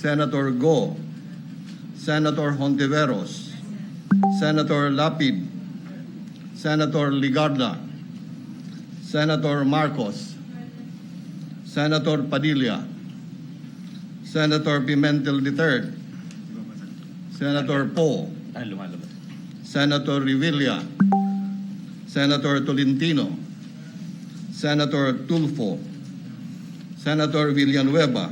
Senator Go, Senator Hontiveros, Senator Lapid, Senator Legarda, Senator Marcos, Senator Padilla, Senator Pimentel III, Senator Poe, Senator Revilla, Senator Tolentino, Senator Tulfo, Senator Villanueva,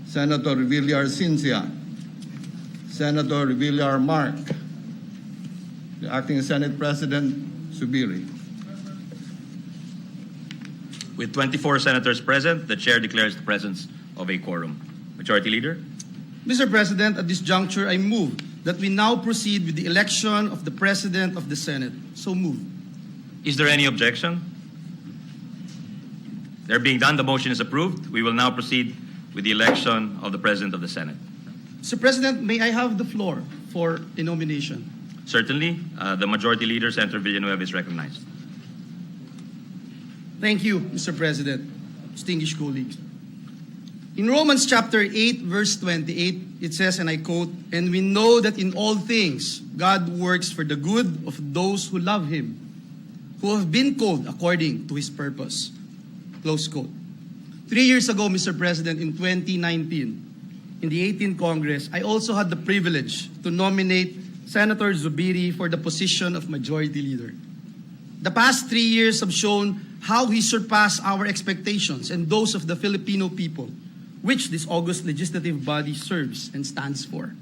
Senator Villar Cincia, Senator Villar Mark, the Acting Senate President Zubiri. With 24 senators present, the chair declares the presence of a quorum. Majority Leader? Mr. President, at this juncture, I move that we now proceed with the election of the President of the Senate. So moved. Is there any objection? There being done, the motion is approved. We will now proceed with the election of the President of the Senate. Mr. President, may I have the floor for a nomination? Certainly, the Majority Leader, Senator Villanueva, is recognized. Thank you, Mr. President, distinguished colleagues. In Romans chapter 8, verse 28, it says, and I quote, "And we know that in all things God works for the good of those who love Him, who have been called according to His purpose." Close quote. 3 years ago, Mr. President, in 2019, in the 18th Congress, I also had the privilege to nominate Senator Zubiri for the position of Majority Leader. The past 3 years have shown how he surpassed our expectations and those of the Filipino people, which this august legislative body serves and stands for.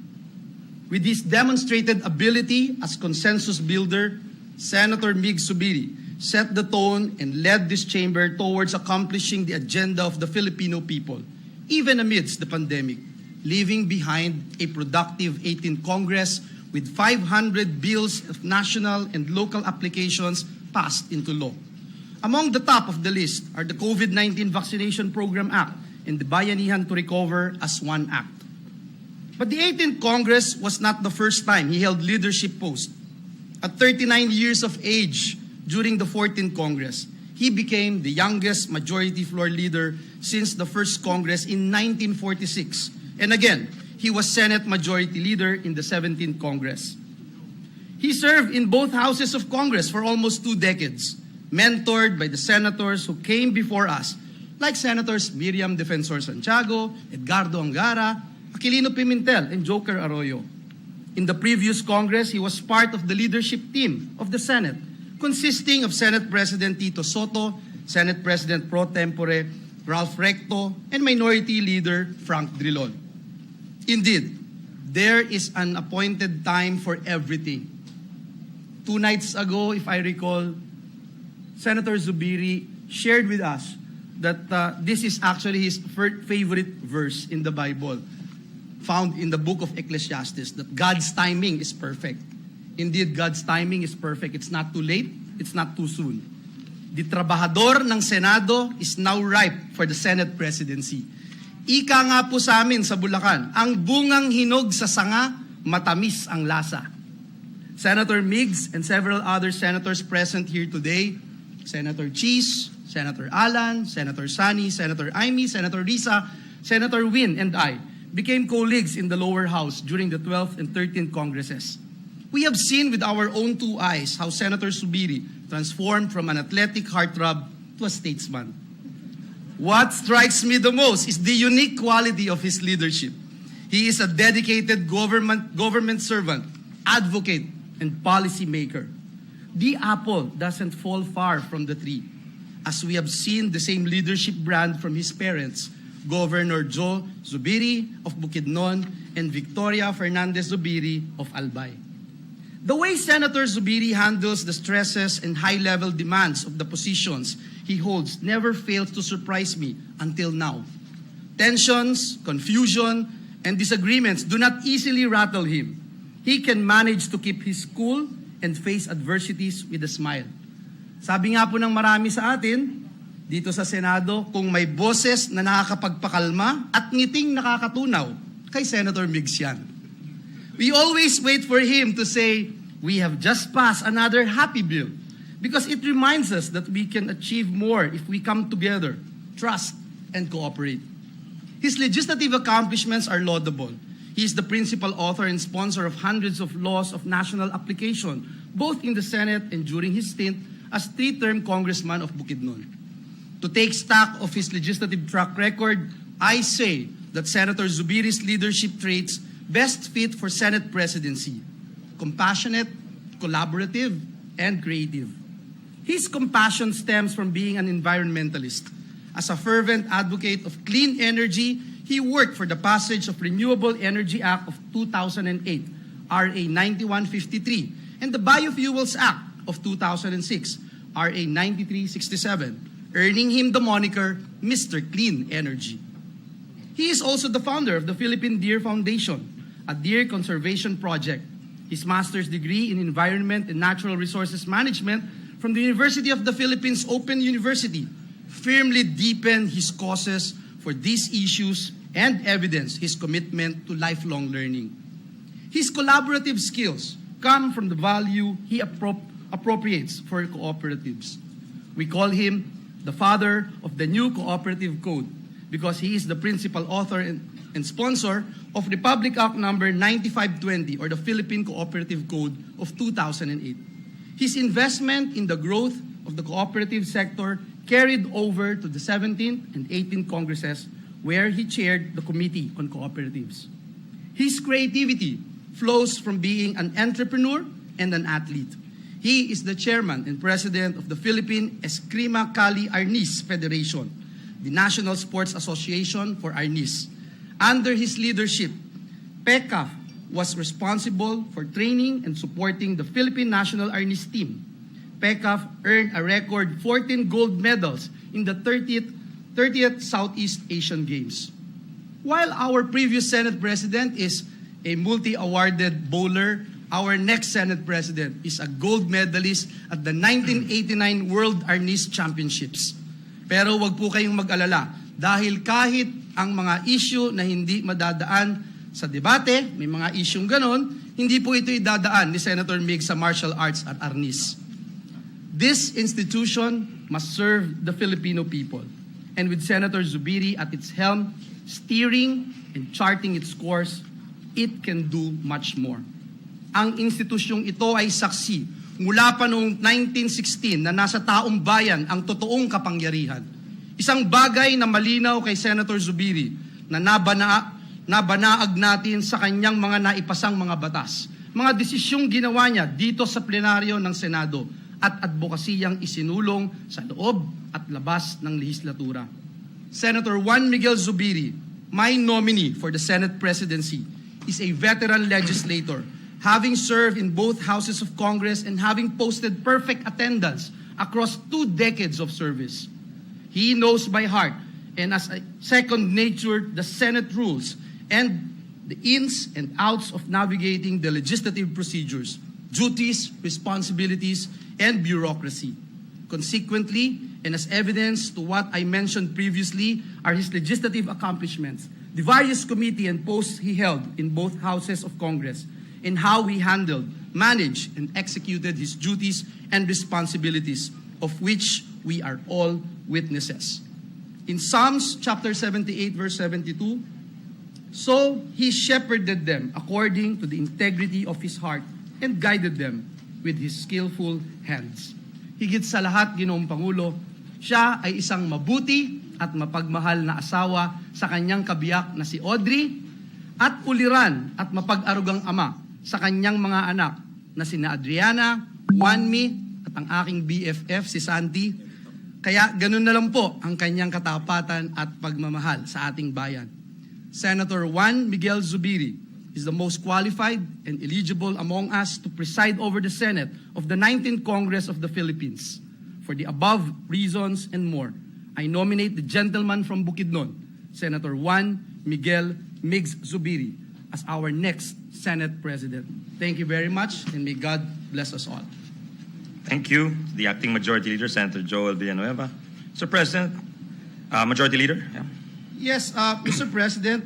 With his demonstrated ability as consensus builder, Senator Mig Zubiri set the tone and led this chamber towards accomplishing the agenda of the Filipino people, even amidst the pandemic, leaving behind a productive 18th Congress with 500 bills of national and local applications passed into law. Among the top of the list are the COVID-19 Vaccination Program Act and the Bayanihan to Recover as one act. But the 18th Congress was not the first time he held leadership post. At 39 years of age during the 14th Congress, he became the youngest majority floor leader since the first Congress in 1946. And again, he was Senate Majority Leader in the 17th Congress. He served in both houses of Congress for almost 2 decades, mentored by the senators who came before us, like Senators Miriam Defensor Santiago, Edgardo Angara, Aquilino Pimentel, and Joker Arroyo. In the previous Congress, he was part of the leadership team of the Senate, consisting of Senate President Tito Soto, Senate President Pro-Tempore Ralph Recto, and Minority Leader Frank Drilon. Indeed, there is an appointed time for everything. 2 nights ago, if I recall, Senator Zubiri shared with us that this is actually his favorite verse in the Bible, found in the book of Ecclesiastes, that God's timing is perfect. Indeed, God's timing is perfect. It's not too late, it's not too soon. The trabahador ng Senado is now ripe for the Senate presidency. Ika nga po sa amin sa Bulacan, ang bungang hinog sa sanga, matamis ang lasa. Senator Migs and several other senators present here today, Senator Cheese, Senator Alan, Senator Sani, Senator Aimee, Senator Risa, Senator Win, and I became colleagues in the lower house during the 12th and 13th Congresses. We have seen with our own 2 eyes how Senator Zubiri transformed from an athletic heartthrob to a statesman. What strikes me the most is the unique quality of his leadership. He is a dedicated government servant, advocate, and policy maker. The apple doesn't fall far from the tree, as we have seen the same leadership brand from his parents, Governor Joe Zubiri of Bukidnon and Victoria Fernandez Zubiri of Albay. The way Senator Zubiri handles the stresses and high-level demands of the positions he holds never fails to surprise me until now. Tensions, confusion, and disagreements do not easily rattle him. He can manage to keep his cool and face adversities with a smile. Sabi nga po ng marami sa atin, dito sa Senado, kung may boses na nakakapagpakalma at ngiting nakakatunaw, kay Senator Migs yan. We always wait for him to say, "We have just passed another happy bill," because it reminds us that we can achieve more if we come together, trust, and cooperate. His legislative accomplishments are laudable. He is the principal author and sponsor of hundreds of laws of national application, both in the Senate and during his stint as three-term congressman of Bukidnon. To take stock of his legislative track record, I say that Senator Zubiri's leadership traits best fit for Senate presidency: compassionate, collaborative, and creative. His compassion stems from being an environmentalist. As a fervent advocate of clean energy, he worked for the passage of Renewable Energy Act of 2008, RA 9153, and the Biofuels Act of 2006, RA 9367, earning him the moniker Mr. Clean Energy. He is also the founder of the Philippine Deer Foundation, a deer conservation project. His master's degree in Environment and Natural Resources Management from the University of the Philippines Open University firmly deepened his causes for these issues and evidence his commitment to lifelong learning. His collaborative skills come from the value he appropriates for cooperatives. We call him the father of the new cooperative code because he is the principal author and sponsor of Republic Act number 9520, or the Philippine Cooperative Code of 2008. His investment in the growth of the cooperative sector carried over to the 17th and 18th Congresses, where he chaired the Committee on Cooperatives. His creativity flows from being an entrepreneur and an athlete. He is the chairman and president of the Philippine Eskrima Kali Arnis Federation, the National Sports Association for Arnis. Under his leadership, PECAF was responsible for training and supporting the Philippine National Arnis team. PECAF earned a record 14 gold medals in the 30th Southeast Asian Games. While our previous Senate President is a multi-awarded bowler, our next Senate President is a gold medalist at the 1989 World Arnis Championships. Pero wag po kayong mag-alala dahil kahit ang mga issue na hindi madadaan sa debate, may mga isyung ganon, hindi po ito idadaan ni Senator Mig sa martial arts at Arnis. This institution must serve the Filipino people. And with Senator Zubiri at its helm, steering and charting its course, it can do much more. Ang institusyong ito ay saksi mula pa noong 1916 na nasa taong bayan ang totoong kapangyarihan. Isang bagay na malinaw kay Senator Zubiri na nabanaag natin sa kanyang mga naipasang mga batas, mga desisyong ginawa niya dito sa plenaryo ng Senado at advokasiyang isinulong sa loob at labas ng lehislatura. Senator Juan Miguel Zubiri, my nominee for the Senate presidency, is a veteran legislator, having served in both houses of Congress and having posted perfect attendance across 2 decades of service. He knows by heart and as a second nature the Senate rules and the ins and outs of navigating the legislative procedures, duties, responsibilities, and bureaucracy. Consequently, and as evidence to what I mentioned previously, are his legislative accomplishments, the various committee and posts he held in both houses of Congress, and how he handled, managed, and executed his duties and responsibilities, of which we are all witnesses. In Psalms chapter 78, verse 72, so he shepherded them according to the integrity of his heart and guided them with his skillful hands. Higit sa lahat, Ginoong Pangulo, siya ay isang mabuti at mapagmahal na asawa sa kanyang kabiyak na si Audrey at uliran at mapag-arugang ama sa kanyang mga anak na sina Adriana, Juanmi at ang aking BFF si Santi. Kaya ganun na lang po ang kanyang katapatan at pagmamahal sa ating bayan. Senator Juan Miguel Zubiri is the most qualified and eligible among us to preside over the Senate of the 19th Congress of the Philippines. For the above reasons and more, I nominate the gentleman from Bukidnon, Senator Juan Miguel Migs Zubiri, as our next Senate President. Thank you very much, and may God bless us all. Thank you, the Acting Majority Leader, Senator Joel Villanueva. Mr. President, Majority Leader. Yeah. Yes, Mr. President,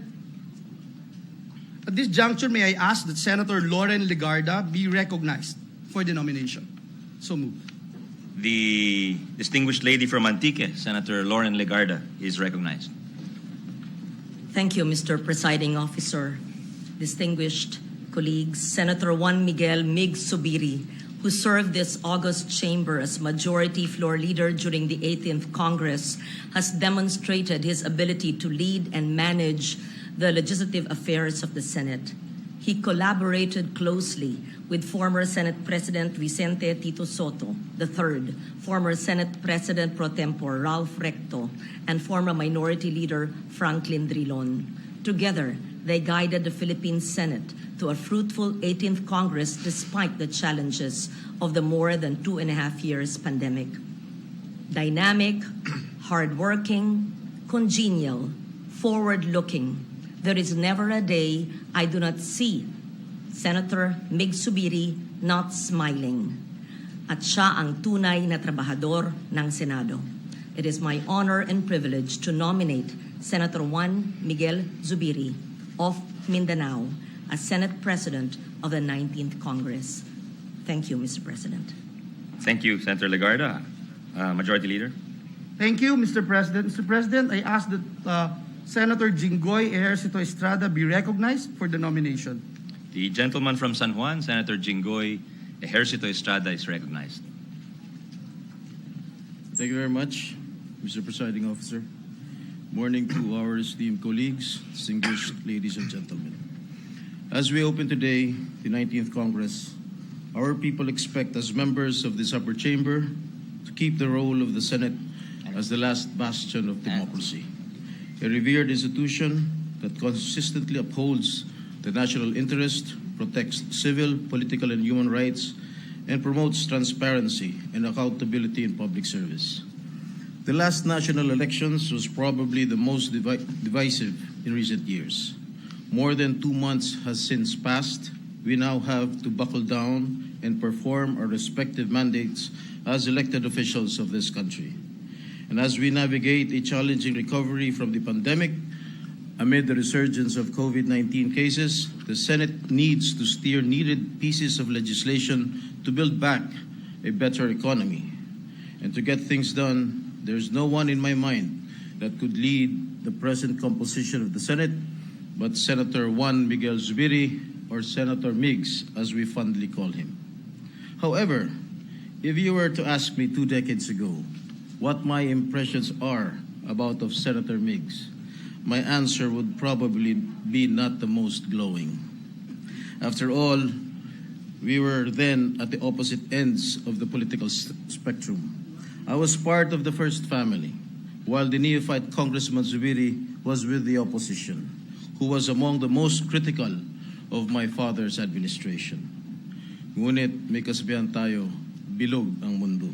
at this juncture, may I ask that Senator Lauren Legarda be recognized for the nomination? So moved. The distinguished lady from Antique, Senator Lauren Legarda, is recognized. Thank you, Mr. Presiding Officer. Distinguished colleagues, Senator Juan Miguel Mig Zubiri, who served this august chamber as Majority Floor Leader during the 18th Congress, has demonstrated his ability to lead and manage the legislative affairs of the Senate. He collaborated closely with former Senate President Vicente Tito Soto III, former Senate President Pro-Tempore Ralph Recto, and former Minority Leader Franklin Drilon. Together, they guided the Philippine Senate to a fruitful 18th Congress despite the challenges of the more than 2.5 years pandemic. Dynamic, hardworking, congenial, forward-looking, there is never a day I do not see Senator Mig Zubiri not smiling. At siya ang tunay na trabahador ng Senado. It is my honor and privilege to nominate Senator Juan Miguel Zubiri of Mindanao as Senate President of the 19th Congress. Thank you, Mr. President. Thank you, Senator Legarda. Majority Leader. Thank you, Mr. President. Mr. President, I ask that Senator Jinggoy Ejercito Estrada be recognized for the nomination. The gentleman from San Juan, Senator Jinggoy Ejercito Estrada, is recognized. Thank you very much, Mr. Presiding Officer. Morning to our esteemed colleagues, distinguished ladies and gentlemen. As we open today the 19th Congress, our people expect as members of this upper chamber to keep the role of the Senate as the last bastion of democracy, a revered institution that consistently upholds the national interest, protects civil, political, and human rights, and promotes transparency and accountability in public service. The last national elections was probably the most divisive in recent years. More than 2 months has since passed. We now have to buckle down and perform our respective mandates as elected officials of this country. And as we navigate a challenging recovery from the pandemic, amid the resurgence of COVID-19 cases, the Senate needs to steer needed pieces of legislation to build back a better economy. And to get things done, there's no one in my mind that could lead the present composition of the Senate but Senator Juan Miguel Zubiri, or Senator Migs, as we fondly call him. However, if you were to ask me 2 decades ago what my impressions are about of Senator Migs, my answer would probably be not the most glowing. After all, we were then at the opposite ends of the political spectrum. I was part of the first family, while the neophyte Congressman Zubiri was with the opposition, who was among the most critical of my father's administration. Ngunit may kasabihan tayo, bilog ang mundo.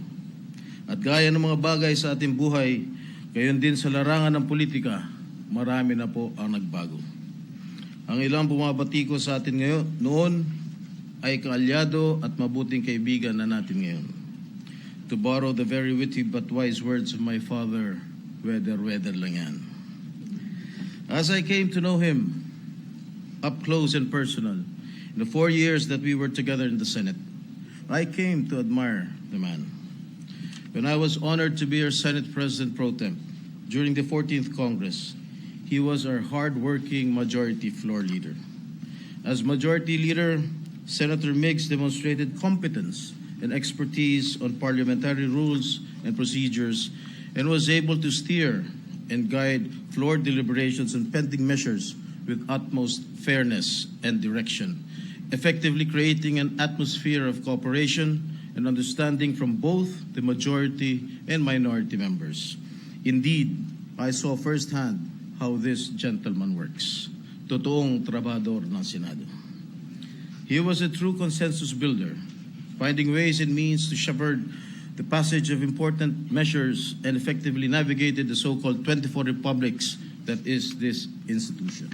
At gaya ng mga bagay sa ating buhay, gayon din sa larangan ng politika, marami na po ang nagbago. Ang ilang bumabati ko sa atin ngayon, noon ay kaalyado at mabuting kaibigan na natin ngayon. To borrow the very witty but wise words of my father, weather lang yan. As I came to know him up close and personal in the 4 years that we were together in the Senate, I came to admire the man. When I was honored to be our Senate President Pro-Temp during the 14th Congress, he was our hard-working Majority Floor Leader. As Majority Leader, Senator Migs demonstrated competence and expertise on parliamentary rules and procedures and was able to steer and guide floor deliberations and pending measures with utmost fairness and direction, effectively creating an atmosphere of cooperation and understanding from both the majority and minority members. Indeed, I saw firsthand how this gentleman works. Totoong trabador ng Senado. He was a true consensus builder, finding ways and means to shepherd the passage of important measures and effectively navigated the so-called 24 republics that is this institution.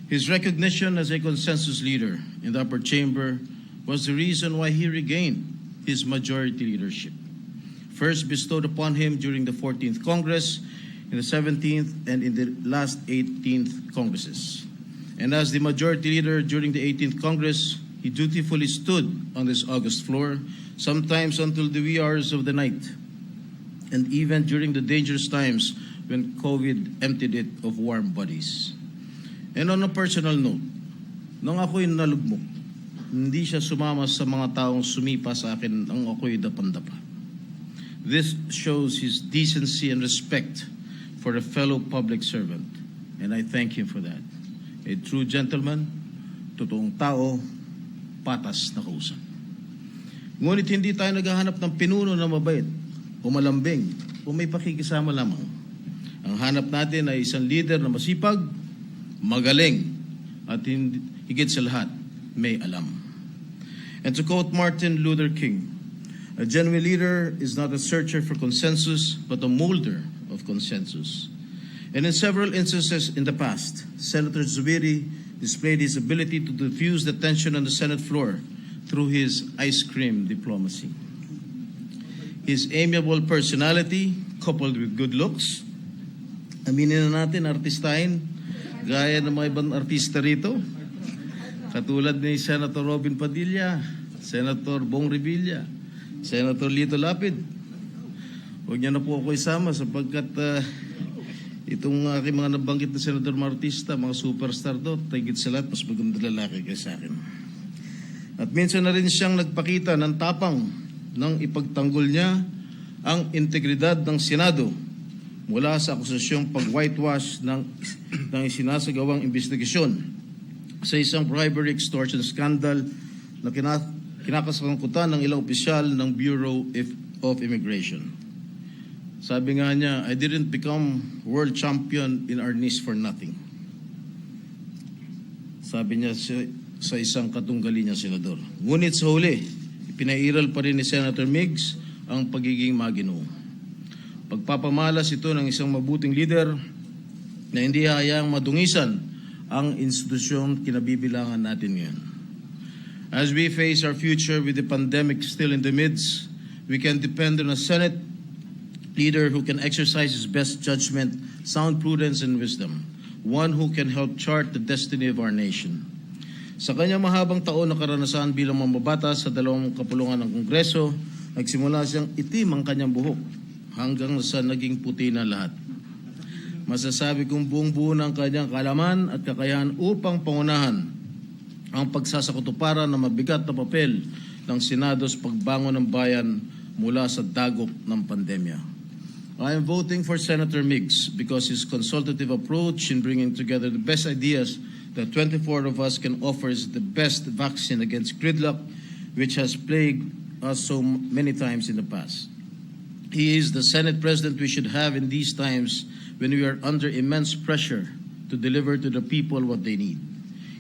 His recognition as a consensus leader in the upper chamber was the reason why he regained his majority leadership, first bestowed upon him during the 14th Congress, in the 17th, and in the last 18th Congresses. And as the majority leader during the 18th Congress, he dutifully stood on this august floor, sometimes until the wee hours of the night, and even during the dangerous times when COVID emptied it of warm bodies. And on a personal note, nang ako'y nalugmok, hindi siya sumama sa mga taong sumipa sa akin nang ako'y dapandapa. This shows his decency and respect for a fellow public servant, and I thank him for that. A true gentleman, totoong tao, patas na kausap. Ngunit hindi tayo naghahanap ng pinuno na mabait o malambing o may pakikisama lamang. Ang hanap natin ay isang leader na masipag, magaling, at higit sa lahat, may alam. And to quote Martin Luther King, a genuine leader is not a searcher for consensus, but a molder of consensus. And in several instances in the past, Senator Zubiri displayed his ability to diffuse the tension on the Senate floor through his ice cream diplomacy. His amiable personality, coupled with good looks, aminin na natin, artistahin, gaya ng mga ibang artista rito, katulad ni Senator Robin Padilla, Senator Bong Revilla, Senator Lito Lapid. Huwag niya na po ako isama sapagkat itong aking mga nabanggit na Senator Martista, mga superstar do, tigit sa lahat, mas maganda lalaki kaysa akin. At minsan na rin siyang nagpakita ng tapang nang ipagtanggol niya ang integridad ng Senado mula sa akusasyong pag-whitewash ng isinasagawang investigasyon sa isang bribery extortion scandal na kinakasangkutan ng ilang opisyal ng Bureau of Immigration. Sabi nga niya, I didn't become world champion in our niche for nothing. Sabi niya sa isang katunggali niya senador. Ngunit sa huli, pinairal pa rin ni Senator Miggs ang pagiging maginoo. Pagpapamalas ito ng isang mabuting leader na hindi hayaang madungisan ang institusyong kinabibilangan natin ngayon. As we face our future with the pandemic still in the midst, we can depend on a Senate leader who can exercise his best judgment, sound prudence, and wisdom, one who can help chart the destiny of our nation. Sa kanyang mahabang taon na karanasan bilang mambabatas sa dalawang kapulungan ng Kongreso, nagsimula siyang itim ang kanyang buhok hanggang sa naging puti na lahat. Masasabi kong buong-buo ng kanyang kalaman at kakayahan upang pangunahan ang pagsasakutuparan ng mabigat na papel ng Senado sa pagbangon ng bayan mula sa dagok ng pandemya. I am voting for Senator Miggs because his consultative approach in bringing together the best ideas that 24 of us can offer is the best vaccine against gridlock, which has plagued us so many times in the past. He is the Senate President we should have in these times when we are under immense pressure to deliver to the people what they need.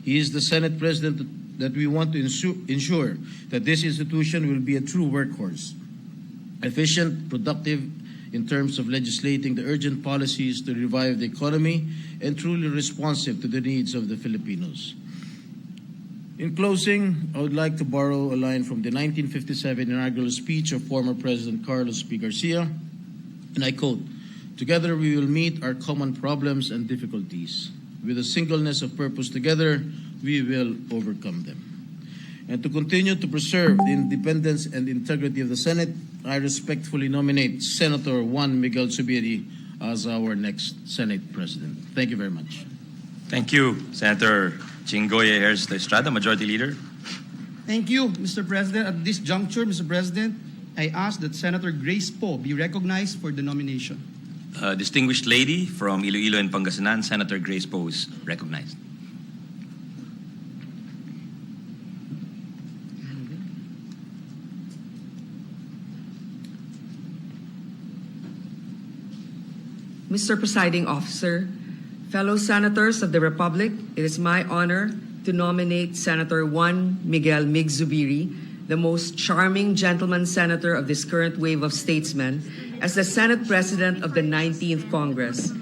He is the Senate President that we want to ensure that this institution will be a true workhorse, efficient, productive in terms of legislating the urgent policies to revive the economy and truly responsive to the needs of the Filipinos. In closing, I would like to borrow a line from the 1957 inaugural speech of former President Carlos P. Garcia, and I quote, "Together we will meet our common problems and difficulties. With a singleness of purpose together, we will overcome them." And to continue to preserve the independence and integrity of the Senate, I respectfully nominate Senator Juan Miguel Zubiri as our next Senate President. Thank you very much. Thank you, Senator Chingoy Ayers de Estrada, Majority Leader. Thank you, Mr. President. At this juncture, Mr. President, I ask that Senator Grace Poe be recognized for the nomination. Distinguished lady from Iloilo and Pangasinan, Senator Grace Poe is recognized. Mr. Presiding Officer, fellow senators of the Republic, it is my honor to nominate Senator Juan Miguel Mig Zubiri, the most charming gentleman senator of this current wave of statesmen, as the Senate President of the 19th Congress.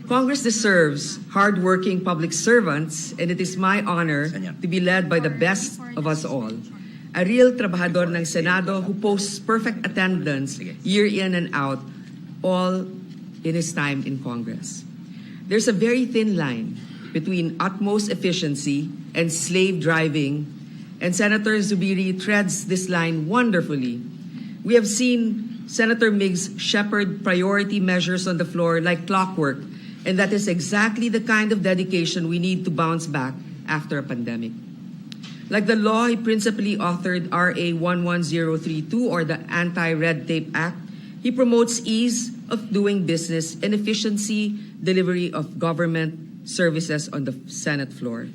Congress deserves hard-working public servants, and it is my honor to be led by the best of us all. A real trabajador ng Senado who posts perfect attendance year in and out, all in his time in Congress. There's a very thin line between utmost efficiency and slave driving, and Senator Zubiri treads this line wonderfully. We have seen Senator Miggs shepherded priority measures on the floor like clockwork, and that is exactly the kind of dedication we need to bounce back after a pandemic. Like the law, he principally authored RA 11032, or the Anti-Red Tape Act. He promotes ease of doing business and efficiency delivery of government services on the Senate floor.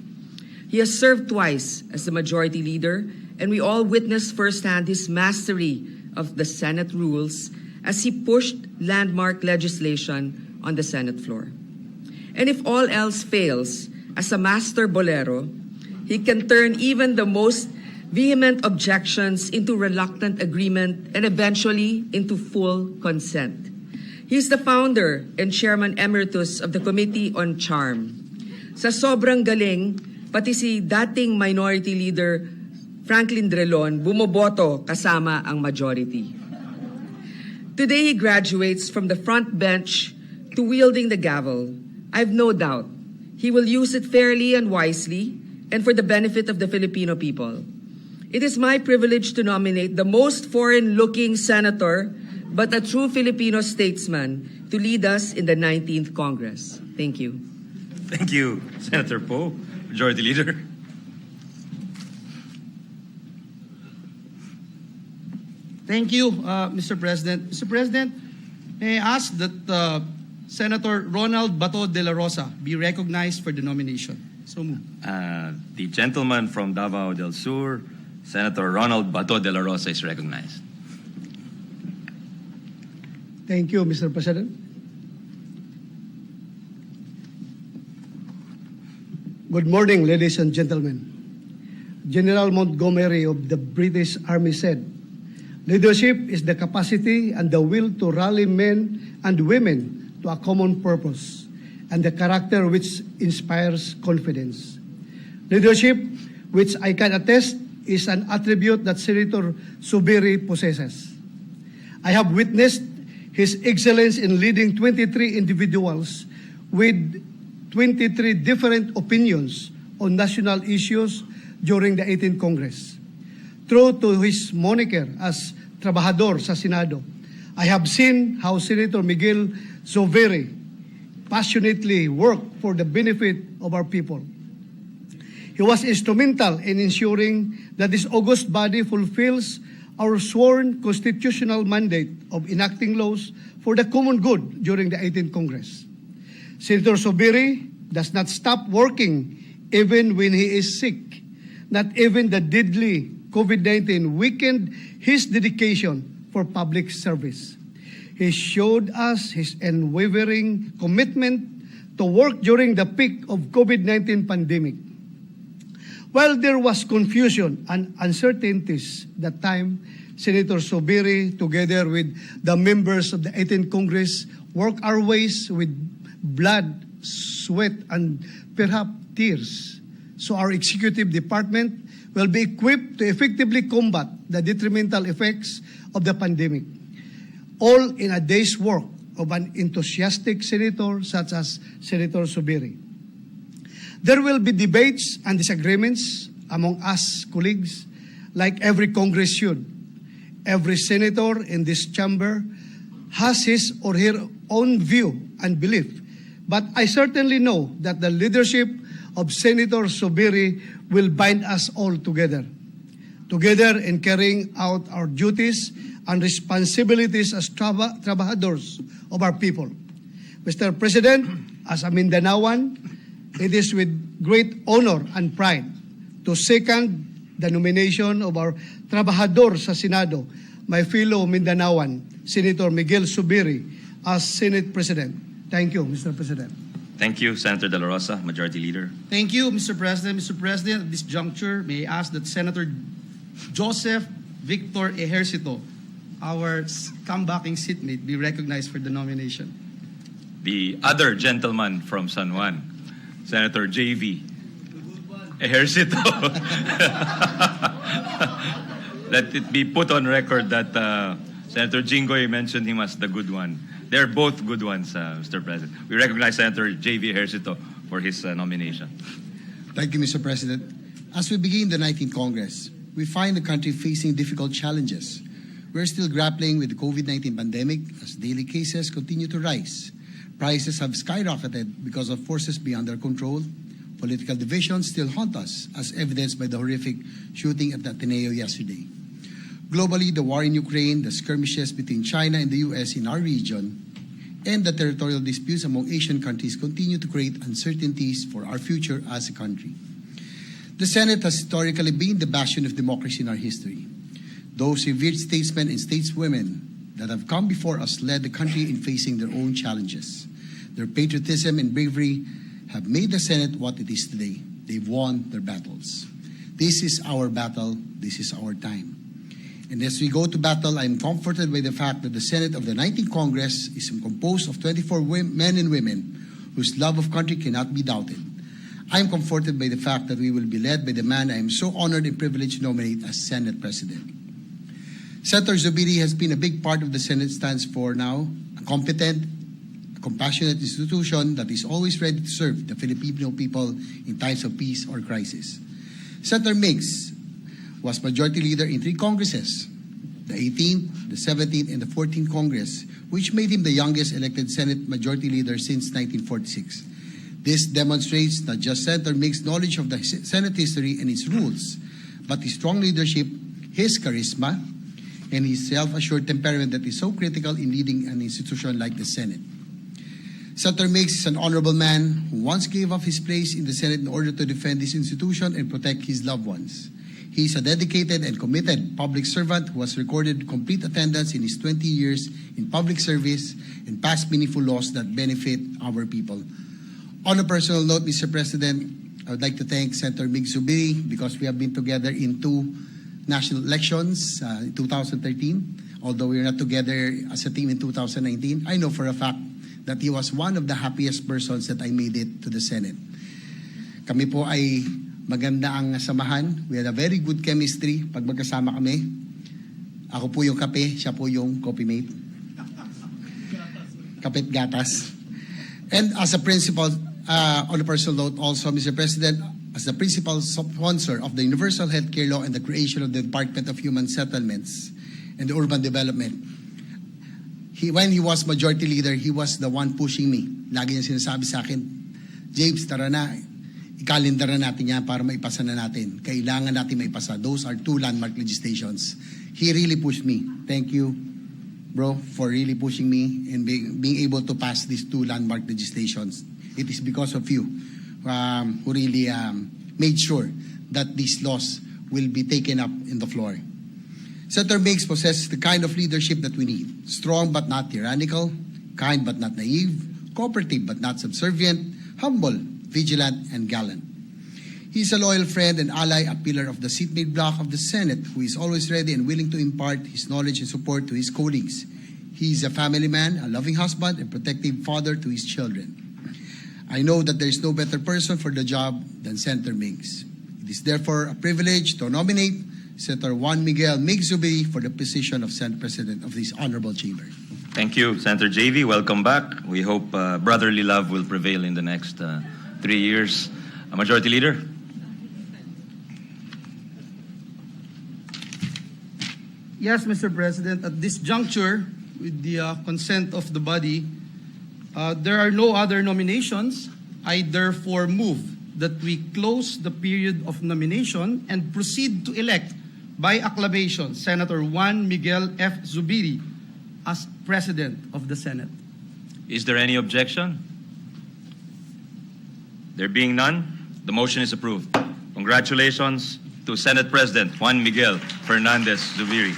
He has served twice as the majority leader, and we all witnessed firsthand his mastery of the Senate rules as he pushed landmark legislation on the Senate floor. And if all else fails, as a master bolero, he can turn even the most vehement objections into reluctant agreement and eventually into full consent. He is the founder and chairman emeritus of the Committee on Charm. Sa sobrang galing, pati si dating minority leader Franklin Drilon bumoboto kasama ang majority. Today he graduates from the front bench to wielding the gavel. I have no doubt he will use it fairly and wisely and for the benefit of the Filipino people. It is my privilege to nominate the most foreign-looking senator but a true Filipino statesman to lead us in the 19th Congress. Thank you. Thank you, Senator Poe, Majority Leader. Thank you, Mr. President. Mr. President, may I ask that Senator Ronald Bato de la Rosa be recognized for the nomination? So moved. The gentleman from Davao del Sur, Senator Ronald Bato de la Rosa, is recognized. Thank you, Mr. President. Good morning, ladies and gentlemen. General Montgomery of the British Army said, "Leadership is the capacity and the will to rally men and women to a common purpose, and the character which inspires confidence." Leadership, which I can attest, is an attribute that Senator Zubiri possesses. I have witnessed his excellence in leading 23 individuals with 23 different opinions on national issues during the 18th Congress. True to his moniker as Trabajador sa Senado, I have seen how Senator Miguel Zubiri passionately worked for the benefit of our people. He was instrumental in ensuring that this august body fulfills our sworn constitutional mandate of enacting laws for the common good during the 18th Congress. Senator Zubiri does not stop working even when he is sick. Not even the deadly COVID-19 weakened his dedication for public service. He showed us his unwavering commitment to work during the peak of COVID-19 pandemic. While there was confusion and uncertainties that time, Senator Zubiri, together with the members of the 18th Congress, worked our ways with blood, sweat, and perhaps tears, so our executive department will be equipped to effectively combat the detrimental effects of the pandemic, all in a day's work of an enthusiastic senator such as Senator Zubiri. There will be debates and disagreements among us colleagues, like every Congress should. Every senator in this chamber has his or her own view and belief, but I certainly know that the leadership of Senator Zubiri will bind us all together in carrying out our duties and responsibilities as trabajadors of our people. Mr. President, as a Mindanaoan, it is with great honor and pride to second the nomination of our trabajador sa Senado, my fellow Mindanaoan, Senator Miguel Zubiri, as Senate President. Thank you, Mr. President. Thank you, Senator De La Rosa, Majority Leader. Thank you, Mr. President. Mr. President, at this juncture, may I ask that Senator Joseph Victor Ejercito, our comebacking seatmate, be recognized for the nomination. The other gentleman from San Juan, Senator J.V. Ejercito. Let it be put on record that Senator Jinggoy mentioned him as the good one. They're both good ones, Mr. President. We recognize Senator J.V. Ejercito for his nomination. Thank you, Mr. President. As we begin the 19th Congress, we find the country facing difficult challenges. We're still grappling with the COVID-19 pandemic as daily cases continue to rise. Prices have skyrocketed because of forces beyond our control. Political divisions still haunt us, as evidenced by the horrific shooting at the Ateneo yesterday. Globally, the war in Ukraine, the skirmishes between China and the U.S. in our region, and the territorial disputes among Asian countries continue to create uncertainties for our future as a country. The Senate has historically been the bastion of democracy in our history. Those revered statesmen and stateswomen that have come before us led the country in facing their own challenges. Their patriotism and bravery have made the Senate what it is today. They've won their battles. This is our battle. This is our time. And as we go to battle, I am comforted by the fact that the Senate of the 19th Congress is composed of 24 men and women whose love of country cannot be doubted. I am comforted by the fact that we will be led by the man I am so honored and privileged to nominate as Senate President. Senator Zubiri has been a big part of the Senate stands for now, a competent, compassionate institution that is always ready to serve the Filipino people in times of peace or crisis. Senator Mix was Majority Leader in 3 Congresses, the 18th, the 17th, and the 14th Congress, which made him the youngest elected Senate Majority Leader since 1946. This demonstrates not just Senator Mix's knowledge of the Senate history and its rules, but his strong leadership, his charisma, and his self-assured temperament that is so critical in leading an institution like the Senate. Senator Mix is an honorable man who once gave up his place in the Senate in order to defend this institution and protect his loved ones. He is a dedicated and committed public servant who has recorded complete attendance in his 20 years in public service and passed meaningful laws that benefit our people. On a personal note, Mr. President, I would like to thank Senator Mig Zubiri because we have been together in 2 national elections in 2013. Although we were not together as a team in 2019, I know for a fact that he was one of the happiest persons that I made it to the Senate. Kami po ay maganda ang samahan. We had a very good chemistry pag magkasama kami. Ako po yung kape, siya po yung coffee mate. Kapit gatas. And as a principal, on a personal note also, Mr. President, as the principal sponsor of the Universal Healthcare Law and the creation of the Department of Human Settlements and Urban Development, when he was Majority Leader, he was the one pushing me. Lagi niya sinasabi sa akin, James, tara na, i-calendar na natin yan para maipasa na natin. Kailangan natin maipasa. Those are 2 landmark legislations. He really pushed me. Thank you, bro, for really pushing me and being able to pass these 2 landmark legislations. It is because of you who really made sure that these laws will be taken up in the floor. Senator Mix possesses the kind of leadership that we need. Strong but not tyrannical, kind but not naive, cooperative but not subservient, humble, vigilant, and gallant. He is a loyal friend and ally, a pillar of the seatmate bloc of the Senate, who is always ready and willing to impart his knowledge and support to his colleagues. He is a family man, a loving husband, and protective father to his children. I know that there is no better person for the job than Senator Mix. It is therefore a privilege to nominate Senator Juan Miguel Mig Zubiri for the position of Senate President of this honorable chamber. Thank you, Senator JV. Welcome back. We hope brotherly love will prevail in the next 3 years. Majority Leader? Yes, Mr. President, at this juncture, with the consent of the body, there are no other nominations. I therefore move that we close the period of nomination and proceed to elect by acclamation Senator Juan Miguel F. Zubiri as President of the Senate. Is there any objection? There being none, the motion is approved. Congratulations to Senate President Juan Miguel Fernandez Zubiri.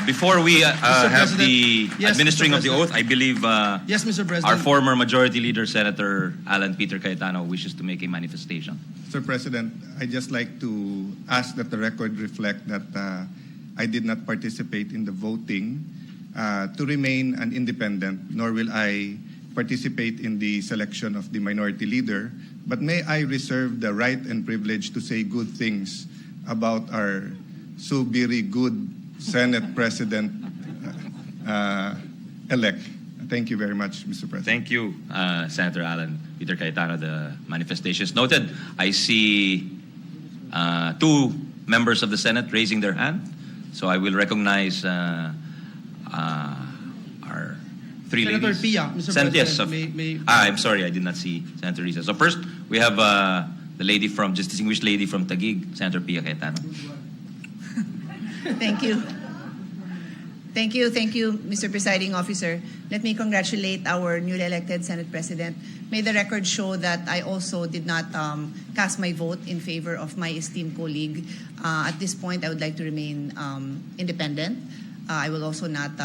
Before we have the administering of the oath, I believe Yes, Mr. President. our former Majority Leader, Senator Alan Peter Cayetano, wishes to make a manifestation. Mr. President, I'd just like to ask that the record reflect that I did not participate in the voting to remain an independent, nor will I participate in the selection of the minority leader, but may I reserve the right and privilege to say good things about our so very good Senate President elect. Thank you very much, Mr. President. Thank you, Senator Alan Peter Cayetano. The manifestation is noted. I see 2 members of the Senate raising their hand. So I will recognize our three Senator ladies. Pia, Mr. Yes, President, I'm sorry, I did not see Senator Risa. So first, we have the distinguished lady from Taguig, Senator Pia Cayetano. Thank you. Thank you, Mr. Presiding Officer. Let me congratulate our newly elected Senate President. May the record show that I also did not cast my vote in favor of my esteemed colleague. At this point, I would like to remain independent. I will also not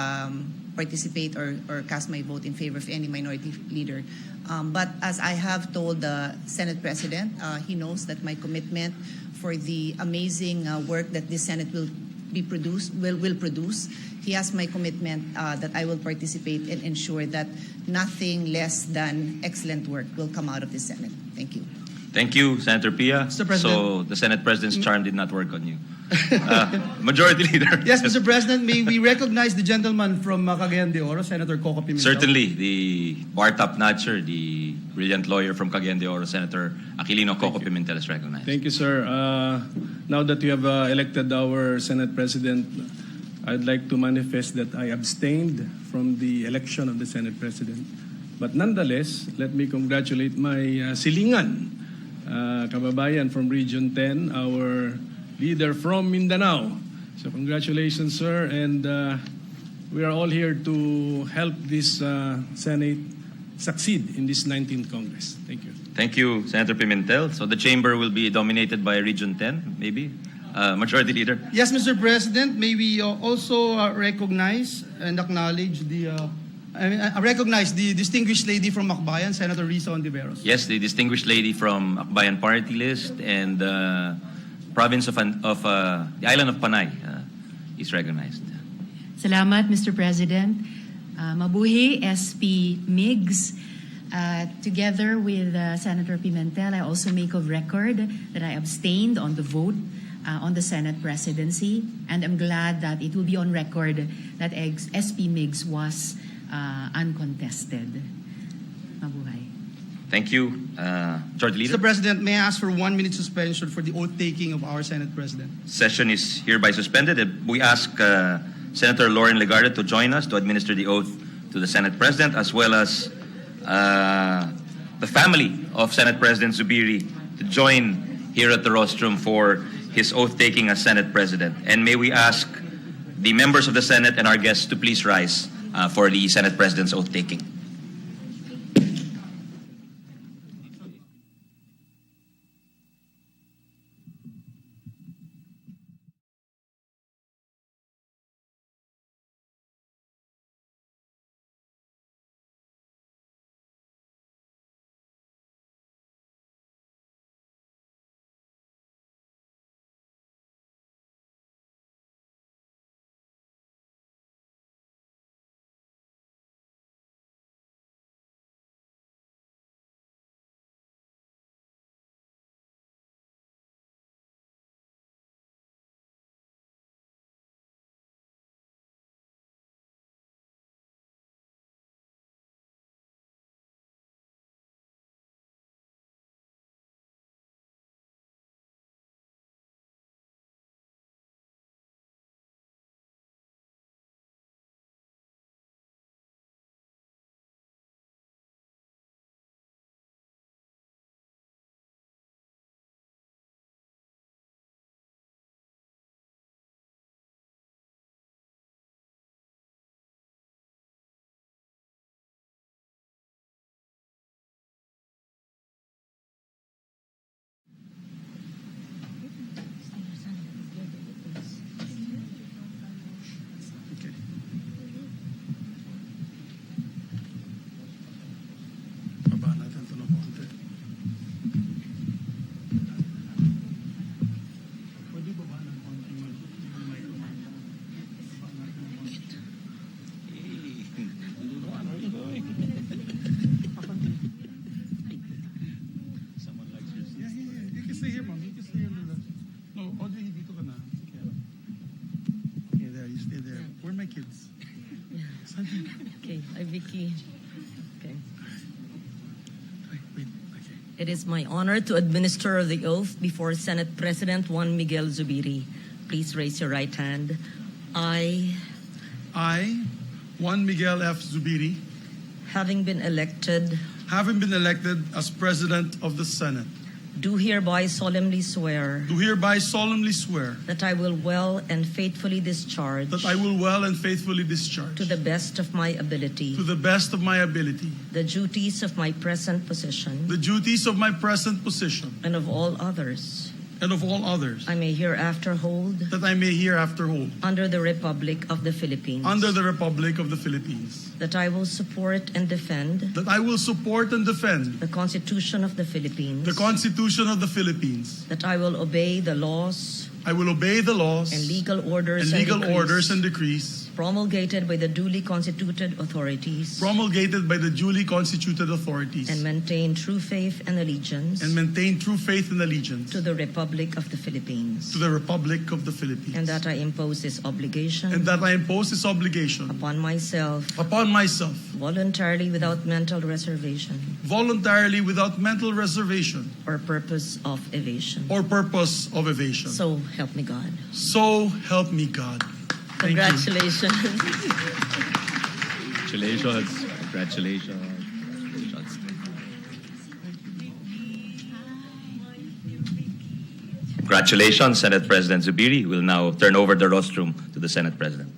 participate or cast my vote in favor of any minority leader. But as I have told the Senate President, he knows that my commitment for the amazing work that this Senate will produce. He has my commitment that I will participate and ensure that nothing less than excellent work will come out of this Senate. Thank you. Thank you, Senator Pia. Mr. President. So the Senate President's charm did not work on you. Majority Leader. Yes, Mr. President, may we recognize the gentleman from Cagayan de Oro, Senator Coco Pimentel? Certainly, the bar top notcher, the brilliant lawyer from Cagayan de Oro, Senator Aquilino Coco Pimentel is recognized. Thank you, sir. Now that you have elected our Senate President, I'd like to manifest that I abstained from the election of the Senate President. But nonetheless, let me congratulate my silingan, kababayan from Region 10, our leader from Mindanao. So congratulations, sir. And we are all here to help this Senate succeed in this 19th Congress. Thank you. Thank you, Senator Pimentel. So the chamber will be dominated by Region 10, maybe? Majority Leader. Yes, Mr. President, may we also recognize and acknowledge recognize the distinguished lady from Akbayan, Senator Risa Ontiveros. Yes, the distinguished lady from Akbayan Party List and province of the island of Panay is recognized. Salamat, Mr. President. Mabuhi, SP Migs. Together with Senator Pimentel, I also make of record that I abstained on the vote on the Senate presidency, and I'm glad that it will be on record that SP Migs was uncontested. Mabuhay. Thank you, Majority Leader. Mr. President, may I ask for 1 minute suspension for the oath-taking of our Senate President? Session is hereby suspended. We ask Senator Lauren Legarda to join us to administer the oath to the Senate President, as well as the family of Senate President Zubiri to join here at the rostrum for his oath-taking as Senate President. And may we ask the members of the Senate and our guests to please rise for the Senate President's oath-taking. Okay, Vicky. Okay. Wait, okay. It is my honor to administer the oath before Senate President Juan Miguel Zubiri. Please raise your right hand. I, Juan Miguel F. Zubiri, having been elected as President of the Senate, do hereby solemnly swear that I will well and faithfully discharge I will well and faithfully discharge to the best of my ability the duties of my present position and and of all others I may hereafter hold under the Republic of the Philippines, that I will support and defend the Constitution of the Philippines, that I will obey the laws and legal orders and decrees promulgated by the duly constituted authorities and maintain true faith and allegiance to the Republic of the Philippines, and that I impose this obligation upon myself voluntarily without mental reservation or purpose of evasion. So help me God. So help me God. Thank you. Congratulations. Congratulations. Congratulations, Senate President Zubiri. We'll now turn over the rostrum to the Senate President.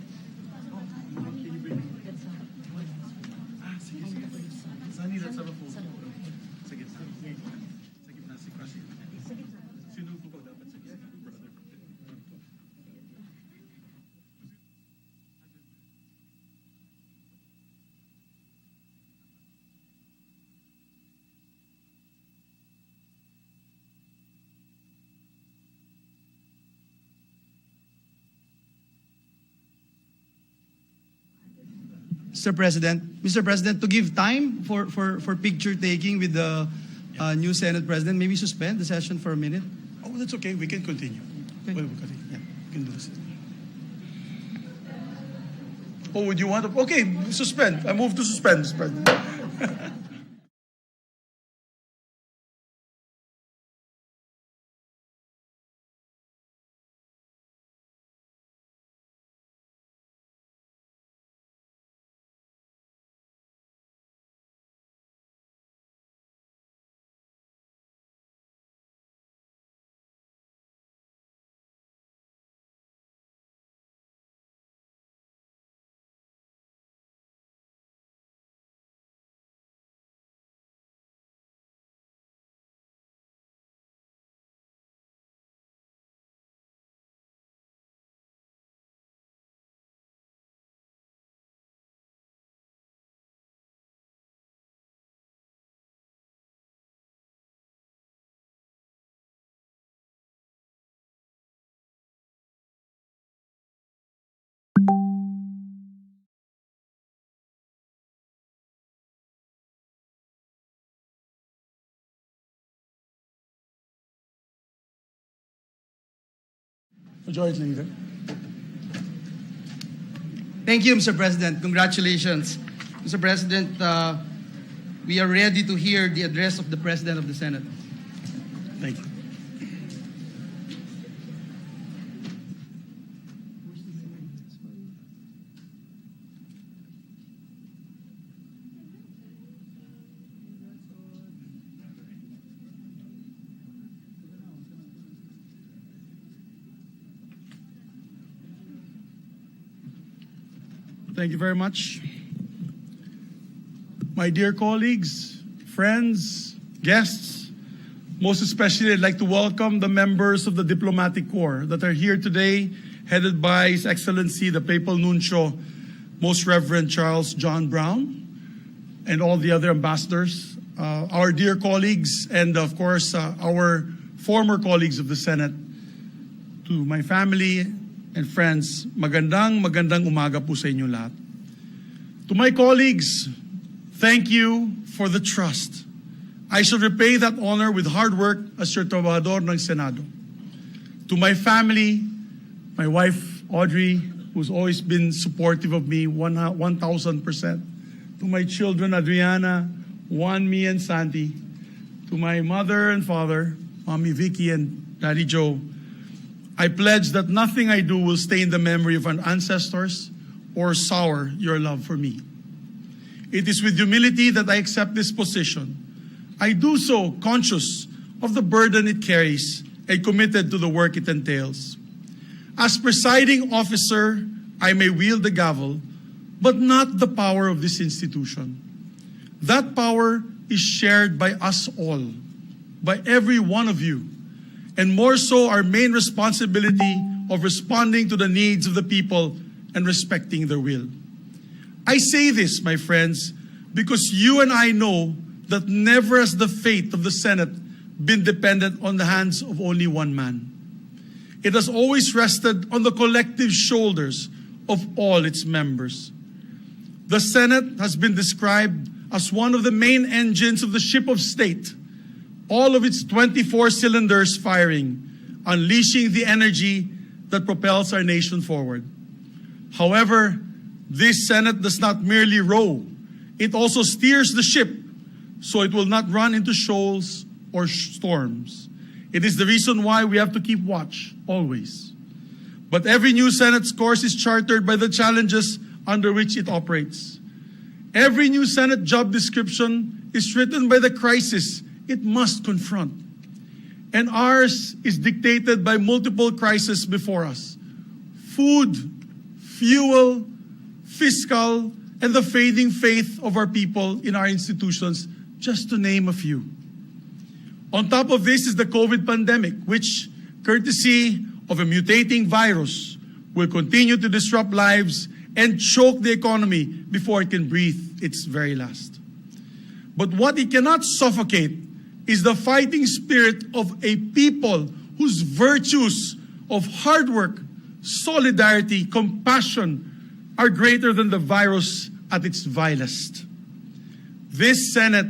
Mr. President, to give time for picture taking with the new Senate President, maybe suspend the session for a minute. Oh, that's okay. We can continue. Okay. Yeah, we can do this. Oh, would you want to? Okay, suspend. I move to suspend, Mr. President. Majority Leader. Thank you, Mr. President. Congratulations. Mr. President, we are ready to hear the address of the President of the Senate. Thank you. Thank you very much. My dear colleagues, friends, guests, most especially I'd like to welcome the members of the Diplomatic Corps that are here today, headed by His Excellency, the Papal Nuncio, Most Reverend Charles John Brown, and all the other ambassadors, our dear colleagues, and of course, our former colleagues of the Senate. To my family and friends, magandang umaga po sa inyo lahat. To my colleagues, thank you for the trust. I shall repay that honor with hard work as your trabajador ng Senado. To my family, my wife Audrey, who's always been supportive of me 1,000%. To my children Adriana, Juan, me, and Santi. to my mother and father, Mommy Vicky and Daddy Joe, I pledge that nothing I do will stain the memory of our ancestors or sour your love for me. It is with humility that I accept this position. I do so conscious of the burden it carries and committed to the work it entails. As presiding officer, I may wield the gavel, but not the power of this institution. That power is shared by us all, by every one of you, and more so our main responsibility of responding to the needs of the people and respecting their will. I say this, my friends, because you and I know that never has the fate of the Senate been dependent on the hands of only one man. It has always rested on the collective shoulders of all its members. The Senate has been described as one of the main engines of the ship of state, all of its 24 cylinders firing, unleashing the energy that propels our nation forward. However, this Senate does not merely row, it also steers the ship so it will not run into shoals or storms. It is the reason why we have to keep watch, always. But every new Senate's course is chartered by the challenges under which it operates. Every new Senate job description is written by the crisis it must confront. And ours is dictated by multiple crises before us: food, fuel, fiscal, and the fading faith of our people in our institutions, just to name a few. On top of this is the COVID pandemic, which, courtesy of a mutating virus, will continue to disrupt lives and choke the economy before it can breathe its very last. But what it cannot suffocate is the fighting spirit of a people whose virtues of hard work, solidarity, compassion are greater than the virus at its vilest. This Senate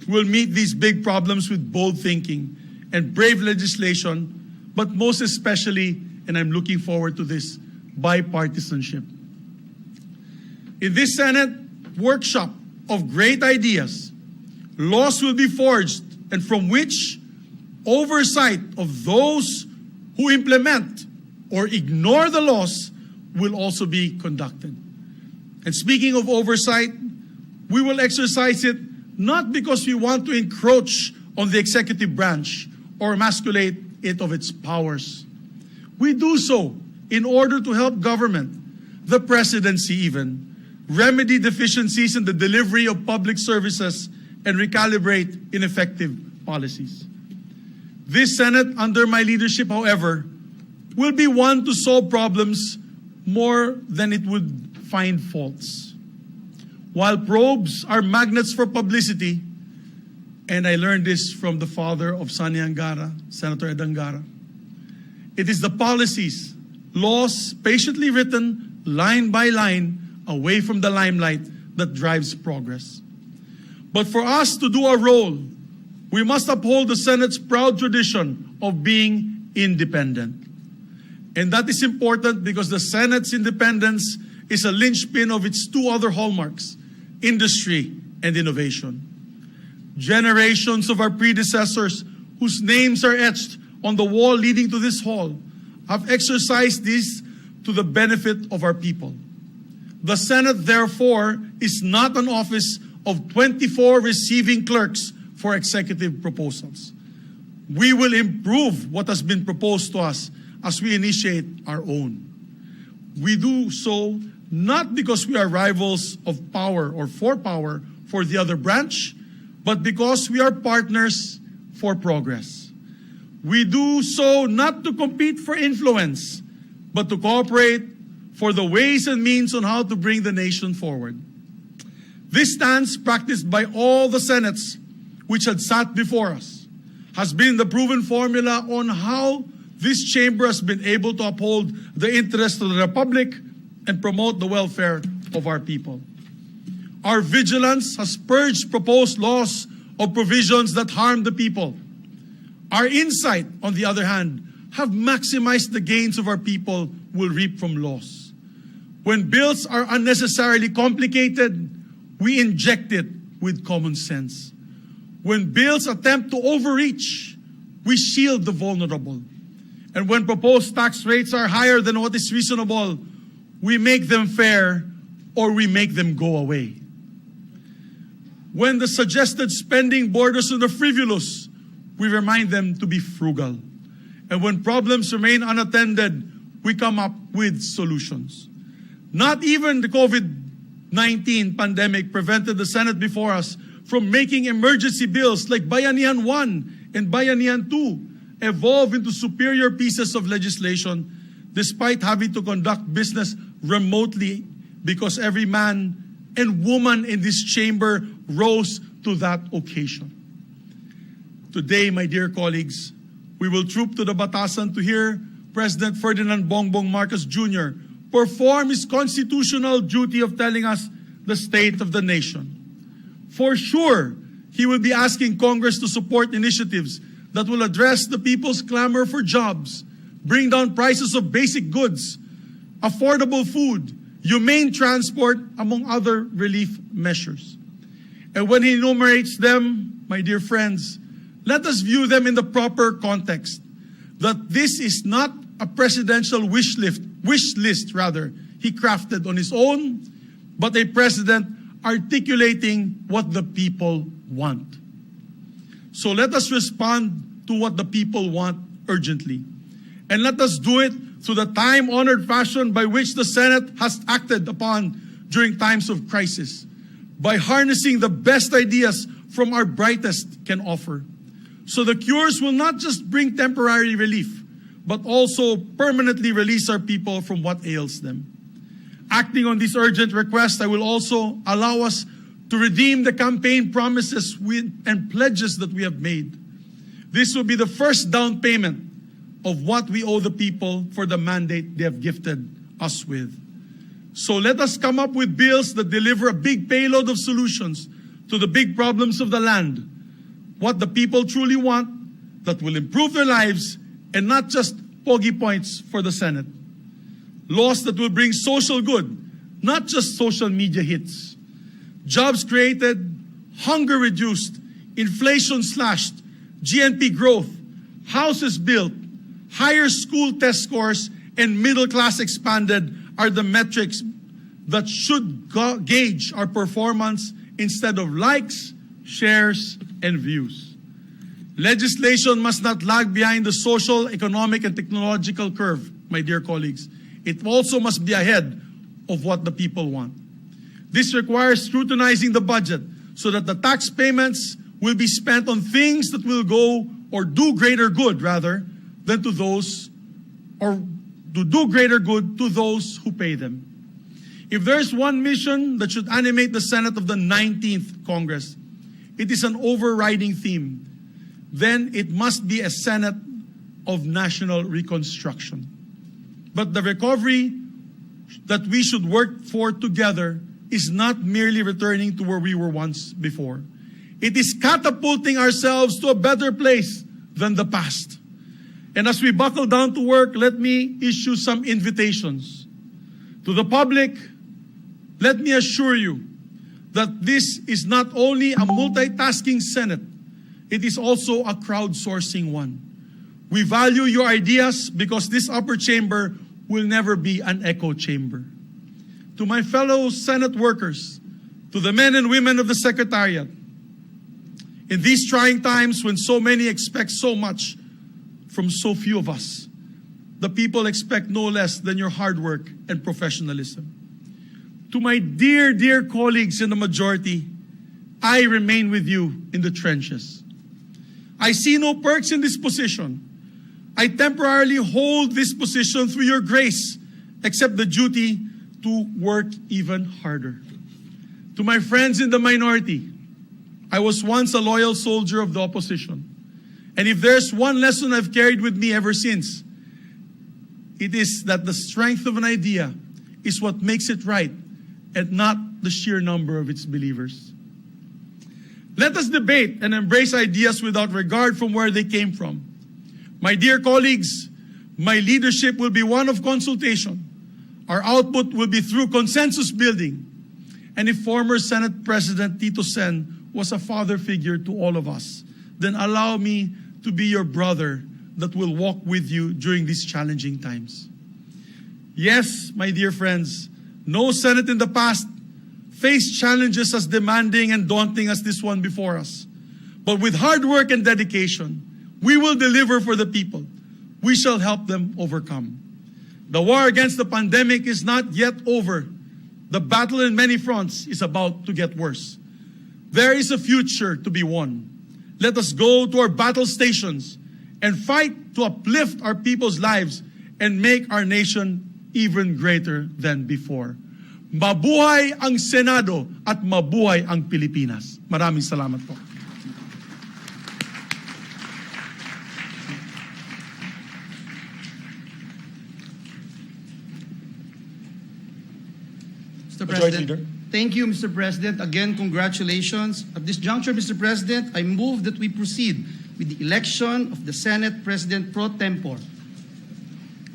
will meet these big problems with bold thinking and brave legislation, but most especially, and I'm looking forward to this, bipartisanship. In this Senate workshop of great ideas, laws will be forged, and from which oversight of those who implement or ignore the laws will also be conducted. And speaking of oversight, we will exercise it not because we want to encroach on the executive branch or emasculate it of its powers. We do so in order to help government, the presidency even, remedy deficiencies in the delivery of public services and recalibrate ineffective policies. This Senate, under my leadership, however, will be one to solve problems more than it would find faults. While probes are magnets for publicity, and I learned this from the father of Sani Angara, Senator Ed Angara, it is the policies, laws patiently written line by line away from the limelight that drives progress. But for us to do our role, we must uphold the Senate's proud tradition of being independent. And that is important because the Senate's independence is a linchpin of its two other hallmarks: industry and innovation. Generations of our predecessors, whose names are etched on the wall leading to this hall, have exercised this to the benefit of our people. The Senate, therefore, is not an office of 24 receiving clerks for executive proposals. We will improve what has been proposed to us as we initiate our own. We do so not because we are rivals of power or for the other branch, but because we are partners for progress. We do so not to compete for influence, but to cooperate for the ways and means on how to bring the nation forward. This stance, practiced by all the Senates which had sat before us, has been the proven formula on how this chamber has been able to uphold the interests of the Republic and promote the welfare of our people. Our vigilance has purged proposed laws of provisions that harm the people. Our insight, on the other hand, have maximized the gains of our people will reap from laws. When bills are unnecessarily complicated, we inject it with common sense. When bills attempt to overreach, we shield the vulnerable. And when proposed tax rates are higher than what is reasonable, we make them fair or we make them go away. When the suggested spending borders on the frivolous, we remind them to be frugal. And when problems remain unattended, we come up with solutions. Not even the COVID-19 pandemic prevented the Senate before us from making emergency bills like Bayanihan 1 and Bayanihan 2 evolve into superior pieces of legislation despite having to conduct business remotely because every man and woman in this chamber rose to that occasion. Today, my dear colleagues, we will troop to the Batasan to hear President Ferdinand Bongbong Marcos Jr. perform his constitutional duty of telling us the state of the nation. For sure, he will be asking Congress to support initiatives that will address the people's clamor for jobs, bring down prices of basic goods, affordable food, humane transport, among other relief measures. And when he enumerates them, my dear friends, let us view them in the proper context. That this is not a presidential wish list he crafted on his own, but a president articulating what the people want. So let us respond to what the people want urgently. And let us do it through the time-honored fashion by which the Senate has acted upon during times of crisis, by harnessing the best ideas from our brightest can offer. So the cures will not just bring temporary relief, but also permanently release our people from what ails them. Acting on this urgent request, I will also allow us to redeem the campaign promises and pledges that we have made. This will be the first down payment of what we owe the people for the mandate they have gifted us with. So let us come up with bills that deliver a big payload of solutions to the big problems of the land, what the people truly want, that will improve their lives and not just pogi points for the Senate. Laws that will bring social good, not just social media hits. Jobs created, hunger reduced, inflation slashed, GNP growth, houses built, higher school test scores, and middle class expanded are the metrics that should gauge our performance instead of likes, shares, and views. Legislation must not lag behind the social, economic, and technological curve, my dear colleagues. It also must be ahead of what the people want. This requires scrutinizing the budget so that the tax payments will be spent on things that will go or do greater good rather than to those, or to do greater good to those who pay them. If there's one mission that should animate the Senate of the 19th Congress, it is an overriding theme. Then it must be a Senate of national reconstruction. But the recovery that we should work for together is not merely returning to where we were once before. It is catapulting ourselves to a better place than the past. And as we buckle down to work, let me issue some invitations. To the public, let me assure you that this is not only a multitasking Senate, it is also a crowdsourcing one. We value your ideas because this upper chamber will never be an echo chamber. To my fellow Senate workers, to the men and women of the Secretariat, in these trying times when so many expect so much from so few of us, the people expect no less than your hard work and professionalism. To my dear, dear colleagues in the majority, I remain with you in the trenches. I see no perks in this position. I temporarily hold this position through your grace, except the duty to work even harder. To my friends in the minority, I was once a loyal soldier of the opposition. And if there's one lesson I've carried with me ever since, it is that the strength of an idea is what makes it right and not the sheer number of its believers. Let us debate and embrace ideas without regard from where they came from. My dear colleagues, my leadership will be one of consultation. Our output will be through consensus building. And if former Senate President Tito Sen was a father figure to all of us, then allow me to be your brother that will walk with you during these challenging times. Yes, my dear friends, no Senate in the past faced challenges as demanding and daunting as this one before us. But with hard work and dedication, we will deliver for the people. We shall help them overcome. The war against the pandemic is not yet over. The battle in many fronts is about to get worse. There is a future to be won. Let us go to our battle stations and fight to uplift our people's lives and make our nation even greater than before. Mabuhay ang Senado at mabuhay ang Pilipinas. Maraming salamat po. Mr. President, thank you, Mr. President. Again, congratulations. At this juncture, Mr. President, I move that we proceed with the election of the Senate President Pro-Tempore.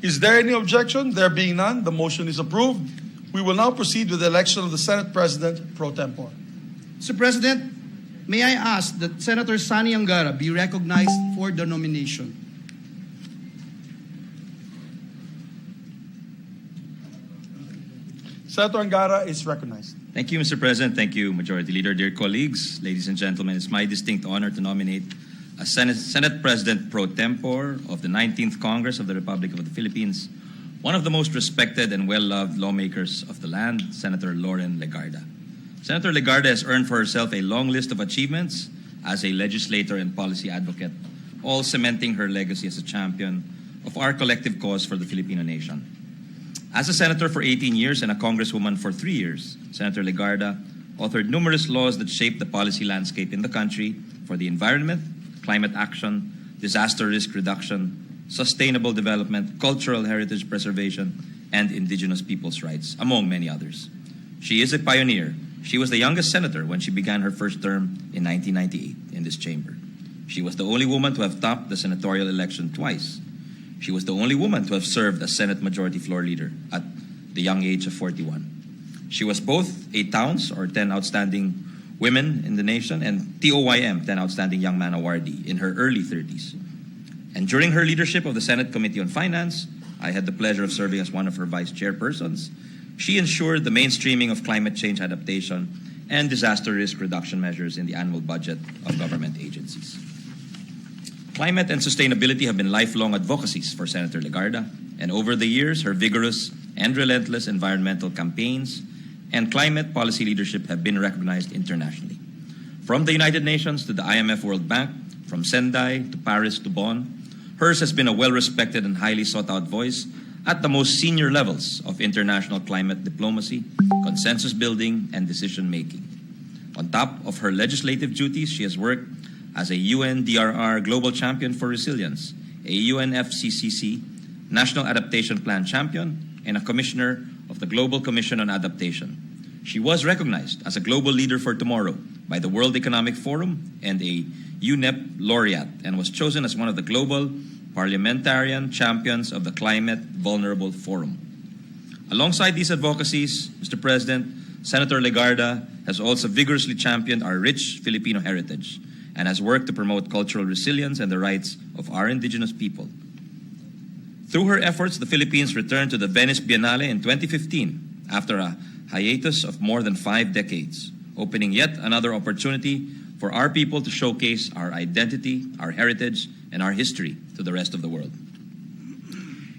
Is there any objection? There being none, the motion is approved. We will now proceed with the election of the Senate President Pro-Tempore. Mr. President, may I ask that Senator Sani Angara be recognized for the nomination. Senator Angara is recognized. Thank you, Mr. President. Thank you, Majority Leader. Dear colleagues, ladies and gentlemen, it's my distinct honor to nominate a Senate President Pro-Tempore of the 19th Congress of the Republic of the Philippines, one of the most respected and well-loved lawmakers of the land, Senator Lauren Legarda. Senator Legarda has earned for herself a long list of achievements as a legislator and policy advocate, all cementing her legacy as a champion of our collective cause for the Filipino nation. As a senator for 18 years and a congresswoman for 3 years, Senator Legarda authored numerous laws that shaped the policy landscape in the country for the environment, climate action, disaster risk reduction, sustainable development, cultural heritage preservation, and indigenous peoples' rights, among many others. She is a pioneer. She was the youngest senator when she began her first term in 1998 in this chamber. She was the only woman to have topped the senatorial election twice. She was the only woman to have served as Senate Majority Floor Leader at the young age of 41. She was both a TOWNS, or 10 Outstanding Women in the Nation, and TOYM, 10 Outstanding Young Man Awardee, in her early 30s. And during her leadership of the Senate Committee on Finance, I had the pleasure of serving as one of her vice chairpersons. She ensured the mainstreaming of climate change adaptation and disaster risk reduction measures in the annual budget of government agencies. Climate and sustainability have been lifelong advocacies for Senator Legarda, and over the years, her vigorous and relentless environmental campaigns and climate policy leadership have been recognized internationally. From the United Nations to the IMF World Bank, from Sendai to Paris to Bonn, hers has been a well-respected and highly sought-out voice at the most senior levels of international climate diplomacy, consensus building, and decision-making. On top of her legislative duties, she has worked as a UNDRR Global Champion for Resilience, a UNFCCC National Adaptation Plan Champion, and a Commissioner of the Global Commission on Adaptation. She was recognized as a Global Leader for Tomorrow by the World Economic Forum and a UNEP laureate, and was chosen as one of the global parliamentarian champions of the Climate Vulnerable Forum. Alongside these advocacies, Mr. President, Senator Legarda has also vigorously championed our rich Filipino heritage and has worked to promote cultural resilience and the rights of our indigenous people. Through her efforts, the Philippines returned to the Venice Biennale in 2015 after a hiatus of more than 5 decades, opening yet another opportunity for our people to showcase our identity, our heritage, and our history to the rest of the world.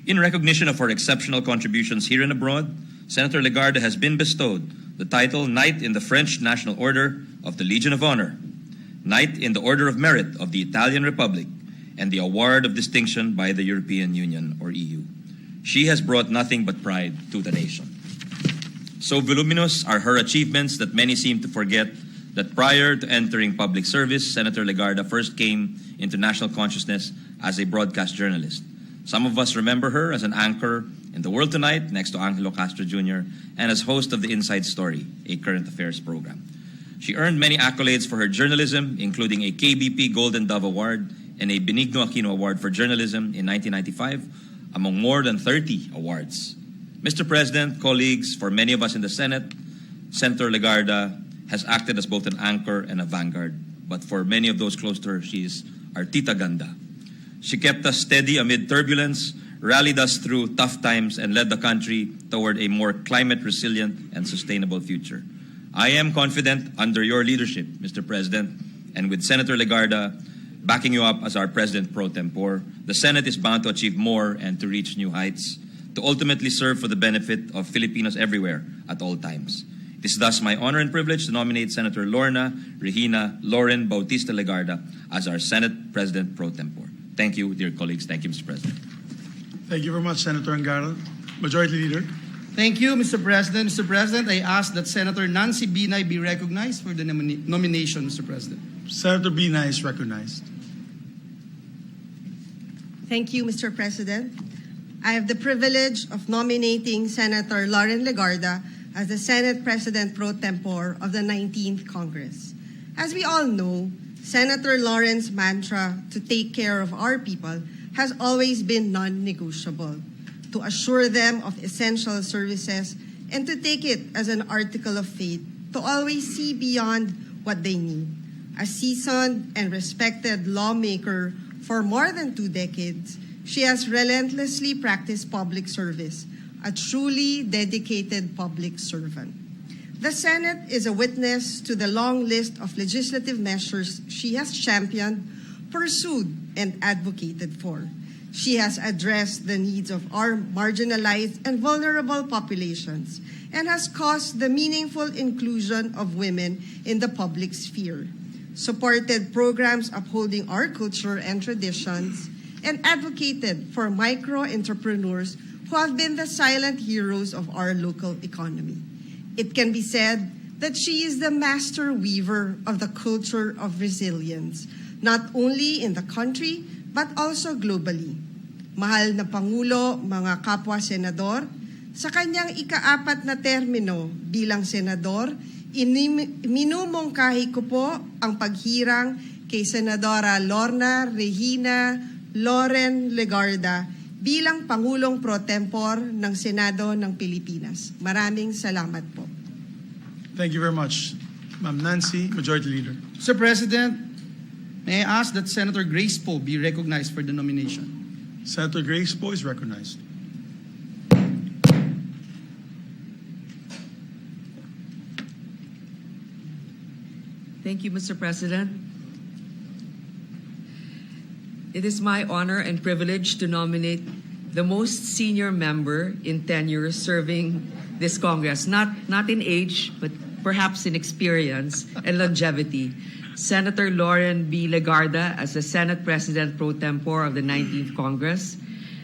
In recognition of her exceptional contributions here and abroad, Senator Legarda has been bestowed the title Knight in the French National Order of the Legion of Honor, Knight in the Order of Merit of the Italian Republic, and the Award of Distinction by the European Union, or EU. She has brought nothing but pride to the nation. So voluminous are her achievements that many seem to forget that prior to entering public service, Senator Legarda first came into national consciousness as a broadcast journalist. Some of us remember her as an anchor in The World Tonight next to Angelo Castro Jr. and as host of The Inside Story, a current affairs program. She earned many accolades for her journalism, including a KBP Golden Dove Award and a Benigno Aquino Award for Journalism in 1995, among more than 30 awards. Mr. President, colleagues, for many of us in the Senate, Senator Legarda has acted as both an anchor and a vanguard. But for many of those close to her, she's our Tita Ganda. She kept us steady amid turbulence, rallied us through tough times, and led the country toward a more climate-resilient and sustainable future. I am confident under your leadership, Mr. President, and with Senator Legarda backing you up as our President Pro-Tempore, the Senate is bound to achieve more and to reach new heights, to ultimately serve for the benefit of Filipinos everywhere at all times. It is thus my honor and privilege to nominate Senator Lorna Regina Lauren Bautista Legarda as our Senate President Pro-Tempore. Thank you, dear colleagues. Thank you, Mr. President. Thank you very much, Senator Angara. Majority Leader. Thank you, Mr. President. Mr. President, I ask that Senator Nancy Binay be recognized for the nomination, Mr. President. Senator Binay is recognized. Thank you, Mr. President. I have the privilege of nominating Senator Lauren Legarda as the Senate President Pro Tempore of the 19th Congress. As we all know, Senator Lauren's mantra to take care of our people has always been non-negotiable, to assure them of essential services and to take it as an article of faith to always see beyond what they need. A seasoned and respected lawmaker for more than 2 decades, she has relentlessly practiced public service, a truly dedicated public servant. The Senate is a witness to the long list of legislative measures she has championed, pursued, and advocated for. She has addressed the needs of our marginalized and vulnerable populations and has caused the meaningful inclusion of women in the public sphere, supported programs upholding our culture and traditions, and advocated for micro-entrepreneurs who have been the silent heroes of our local economy. It can be said that she is the master weaver of the culture of resilience, not only in the country, but also globally. Mahal na Pangulo, mga kapwa senador, sa kanyang ika-4 na termino bilang senador, minumungkahi ko po ang paghirang kay Senadora Lorna Regina Lauren Legarda bilang Pangulong Pro-Tempore ng Senado ng Pilipinas. Maraming salamat po. Thank you very much. Ma'am Nancy, Majority Leader. Mr. President, may I ask that Senator Grace Poe be recognized for the nomination? Senator Grace Poe is recognized. Thank you, Mr. President. It is my honor and privilege to nominate the most senior member in tenure serving this Congress, not in age, but perhaps in experience and longevity, Senator Lauren B. Legarda as the Senate President Pro Tempore of the 19th Congress,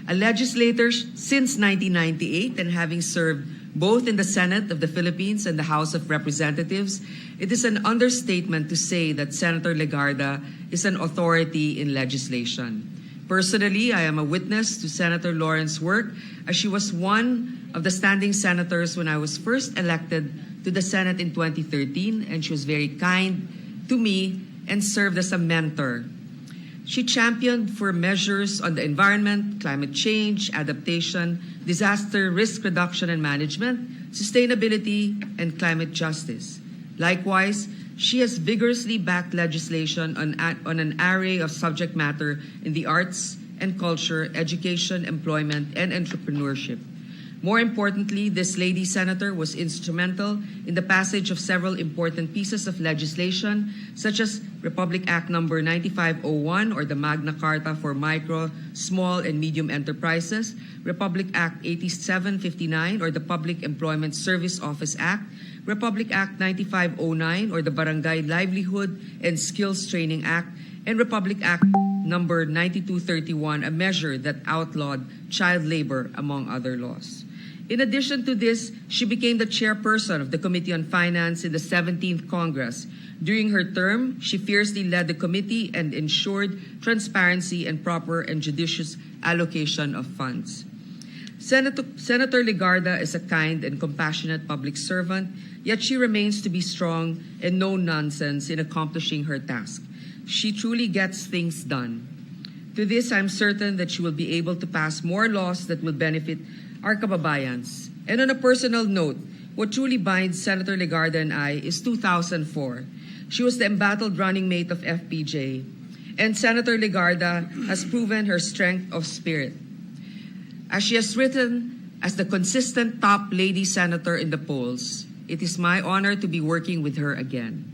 a legislator since 1998 and having served both in the Senate of the Philippines and the House of Representatives. It is an understatement to say that Senator Legarda is an authority in legislation. Personally, I am a witness to Senator Lauren's work as she was one of the standing senators when I was first elected to the Senate in 2013, and she was very kind to me and served as a mentor. She championed for measures on the environment, climate change, adaptation, disaster risk reduction and management, sustainability, and climate justice. Likewise, she has vigorously backed legislation on an array of subject matter in the arts and culture, education, employment, and entrepreneurship. More importantly, this lady senator was instrumental in the passage of several important pieces of legislation, such as Republic Act No. 9501, or the Magna Carta for Micro, Small, and Medium Enterprises, Republic Act 8759, or the Public Employment Service Office Act, Republic Act 9509, or the Barangay Livelihood and Skills Training Act, and Republic Act No. 9231, a measure that outlawed child labor, among other laws. In addition to this, she became the chairperson of the Committee on Finance in the 17th Congress. During her term, she fiercely led the committee and ensured transparency and proper and judicious allocation of funds. Senator Legarda is a kind and compassionate public servant, yet she remains to be strong and no nonsense in accomplishing her task. She truly gets things done. To this, I'm certain that she will be able to pass more laws that will benefit our kababayans. And on a personal note, What truly binds Senator Legarda and I is 2004. She was the embattled running mate of FPJ, and Senator Legarda has proven her strength of spirit. As she has written as the consistent top lady senator in the polls, it is my honor to be working with her again.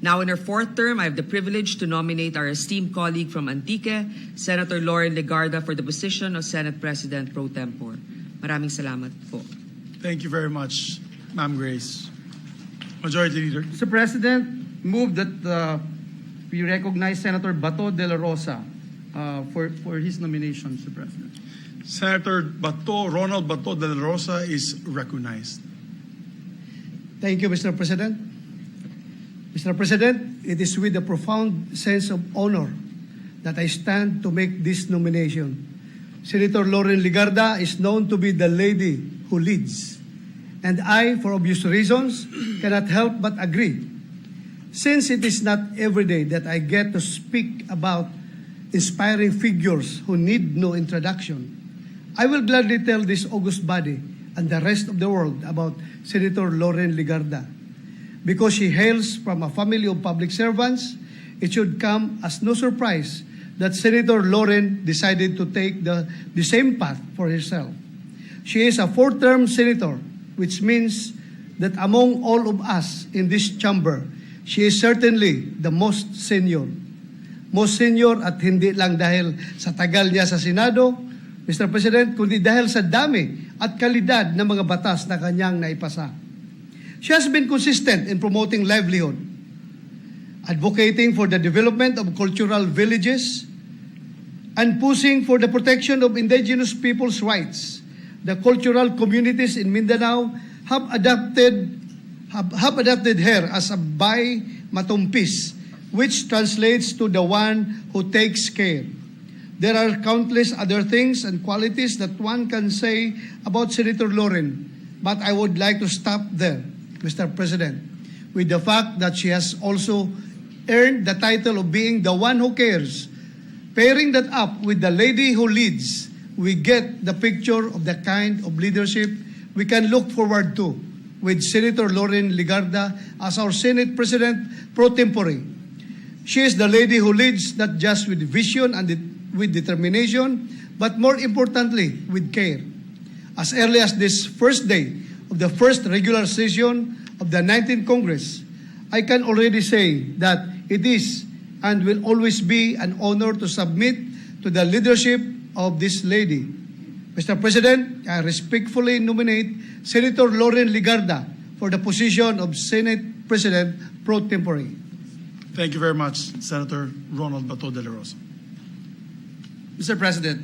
Now in her fourth term, I have the privilege to nominate our esteemed colleague from Antique, Senator Lauren Legarda, for the position of Senate President Pro-Tempore. Maraming salamat po. Thank you very much, Ma'am Grace. Majority Leader. Mr. President, move that we recognize Senator Bato de la Rosa for his nomination, Mr. President. Senator Bato, Ronald Bato de la Rosa is recognized. Thank you, Mr. President. Mr. President, it is with a profound sense of honor that I stand to make this nomination. Senator Lauren Legarda is known to be the lady who leads, and I, for obvious reasons, cannot help but agree. Since it is not every day that I get to speak about inspiring figures who need no introduction, I will gladly tell this august body and the rest of the world about Senator Lauren Legarda. Because she hails from a family of public servants, it should come as no surprise that Senator Lauren decided to take the same path for herself. She is a fourth-term senator, which means that among all of us in this chamber, she is certainly the most senior. Most senior at hindi lang dahil sa tagal niya sa Senado, Mr. President, kundi dahil sa dami at kalidad ng mga batas na kanyang naipasa. She has been consistent in promoting livelihood, advocating for the development of cultural villages, and pushing for the protection of indigenous people's rights. The cultural communities in Mindanao have adopted her as a bay matumpis, which translates to the one who takes care. There are countless other things and qualities that one can say about Senator Lauren, but I would like to stop there, Mr. President, with the fact that she has also earned the title of being the one who cares. Pairing that up with the lady who leads, we get the picture of the kind of leadership we can look forward to with Senator Lauren Legarda as our Senate President Pro-Tempore. She is the lady who leads not just with vision and with determination, but more importantly, with care. As early as this first day of the first regular session of the 19th Congress, I can already say that it is and will always be an honor to submit to the leadership of this lady. Mr. President, I respectfully nominate Senator Lauren Legarda for the position of Senate President Pro-Tempore. Thank you very much, Senator Ronald Bato de la Rosa. Mr. President,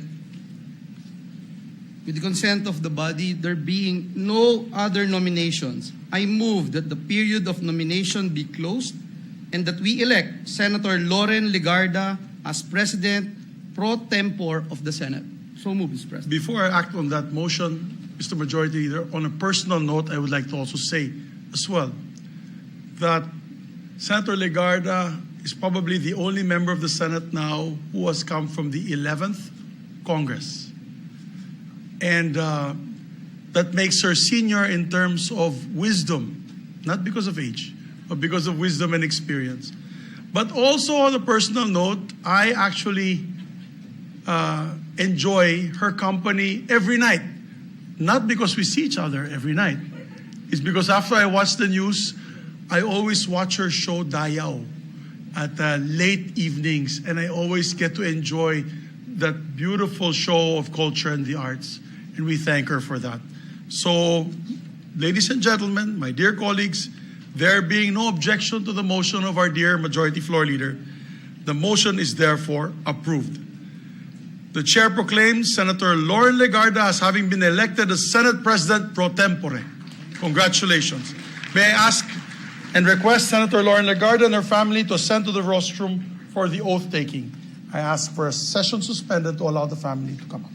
with the consent of the body, there being no other nominations, I move that the period of nomination be closed and that we elect Senator Lauren Legarda as President Pro-Tempore of the Senate. So move, Mr. President. Before I act on that motion, Mr. Majority Leader, on a personal note, I would like to also say as well that Senator Legarda is probably the only member of the Senate now who has come from the 11th Congress. And that makes her senior in terms of wisdom, not because of age, but because of wisdom and experience. But also on a personal note, I actually enjoy her company every night. Not because we see each other every night. It's because after I watch the news, I always watch her show Dayaw at late evenings, and I always get to enjoy that beautiful show of culture and the arts, and we thank her for that. So, ladies and gentlemen, my dear colleagues, there being no objection to the motion of our dear Majority Floor Leader, the motion is therefore approved. The Chair proclaims Senator Lauren Legarda as having been elected as Senate President Pro-Tempore. Congratulations. May I ask and request Senator Lauren Legarda and her family to ascend to the rostrum for the oath-taking. I ask for a session suspended to allow the family to come up.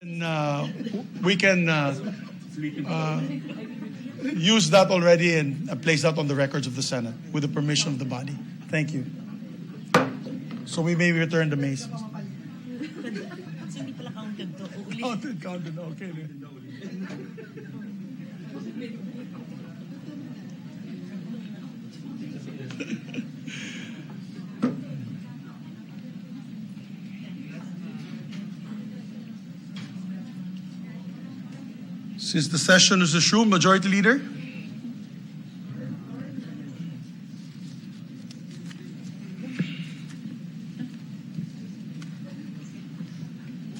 We can use that already and place that on the records of the Senate with the permission of the body. Thank you. So we may return the mace. Counted. Okay. Since the session is resumed, Majority Leader.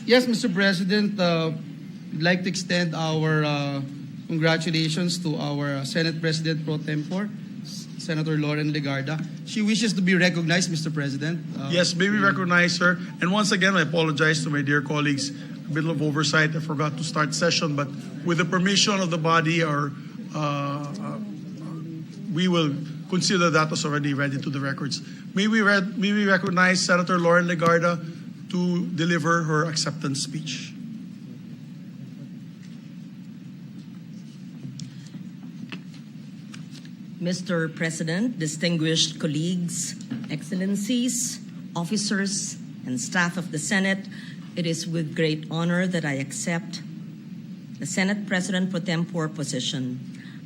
Yes, Mr. President, we'd like to extend our congratulations to our Senate President Pro-Tempore, Senator Lauren Legarda. She wishes to be recognized, Mr. President. Yes, may we recognize her. And once again, I apologize to my dear colleagues. A bit of oversight. I forgot to start session, but with the permission of the body, we will consider that as already read into the records. May we recognize Senator Lauren Legarda to deliver her acceptance speech. Mr. President, distinguished colleagues, excellencies, officers, and staff of the Senate, it is with great honor that I accept the Senate President Pro-Tempore position.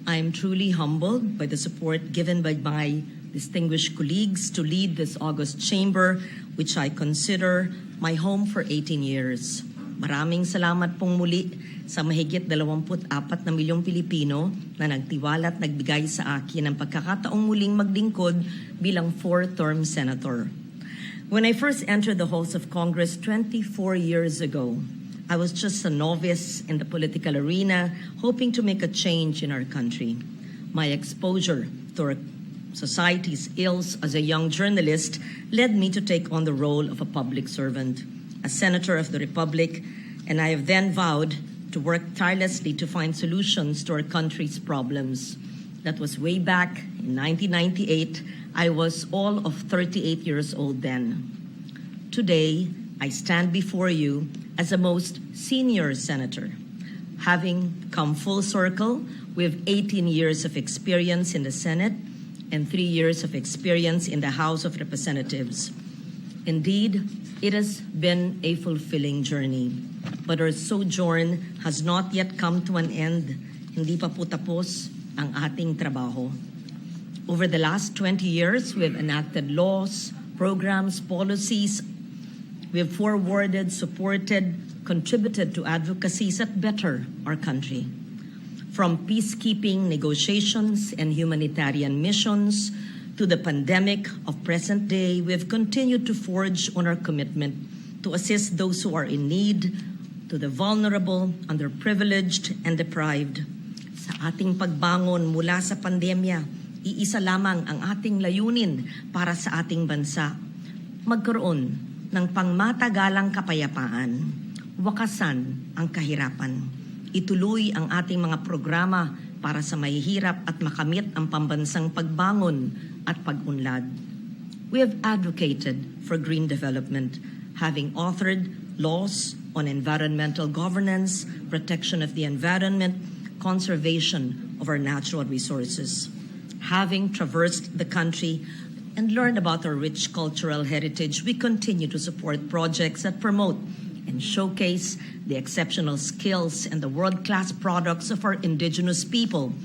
I am truly humbled by the support given by my distinguished colleagues to lead this august chamber, which I consider my home for 18 years. Maraming salamat pong muli sa mahigit 24 na milyong Pilipino na nagtiwala at nagbigay sa akin ng pagkakataong muling maglingkod bilang 4-term senator. When I first entered the halls of Congress 24 years ago, I was just a novice in the political arena, hoping to make a change in our country. My exposure to our society's ills as a young journalist led me to take on the role of a public servant, a senator of the Republic, and I have then vowed to work tirelessly to find solutions to our country's problems. That was way back in 1998. I was all of 38 years old then. Today, I stand before you as a most senior senator, having come full circle with 18 years of experience in the Senate and 3 years of experience in the House of Representatives. Indeed, it has been a fulfilling journey, but our sojourn has not yet come to an end. Hindi pa po tapos ang ating trabaho. Over the last 20 years, we have enacted laws, programs, policies. We have forwarded, supported, contributed to advocacies that better our country. From peacekeeping negotiations and humanitarian missions to the pandemic of present day, we have continued to forge on our commitment to assist those who are in need, to the vulnerable, underprivileged, and deprived. Sa ating pagbangon mula sa pandemya, iisa lamang ang ating layunin para sa ating bansa. Magkaroon ng pangmatagalang kapayapaan, wakasan ang kahirapan, ituloy ang ating mga programa para sa mahihirap at makamit ang pambansang pagbangon at pag-unlad. We have advocated for green development, having authored laws on environmental governance, protection of the environment, conservation of our natural resources. Having traversed the country and learned about our rich cultural heritage, we continue to support projects that promote and showcase the exceptional skills and the world-class products of our indigenous people,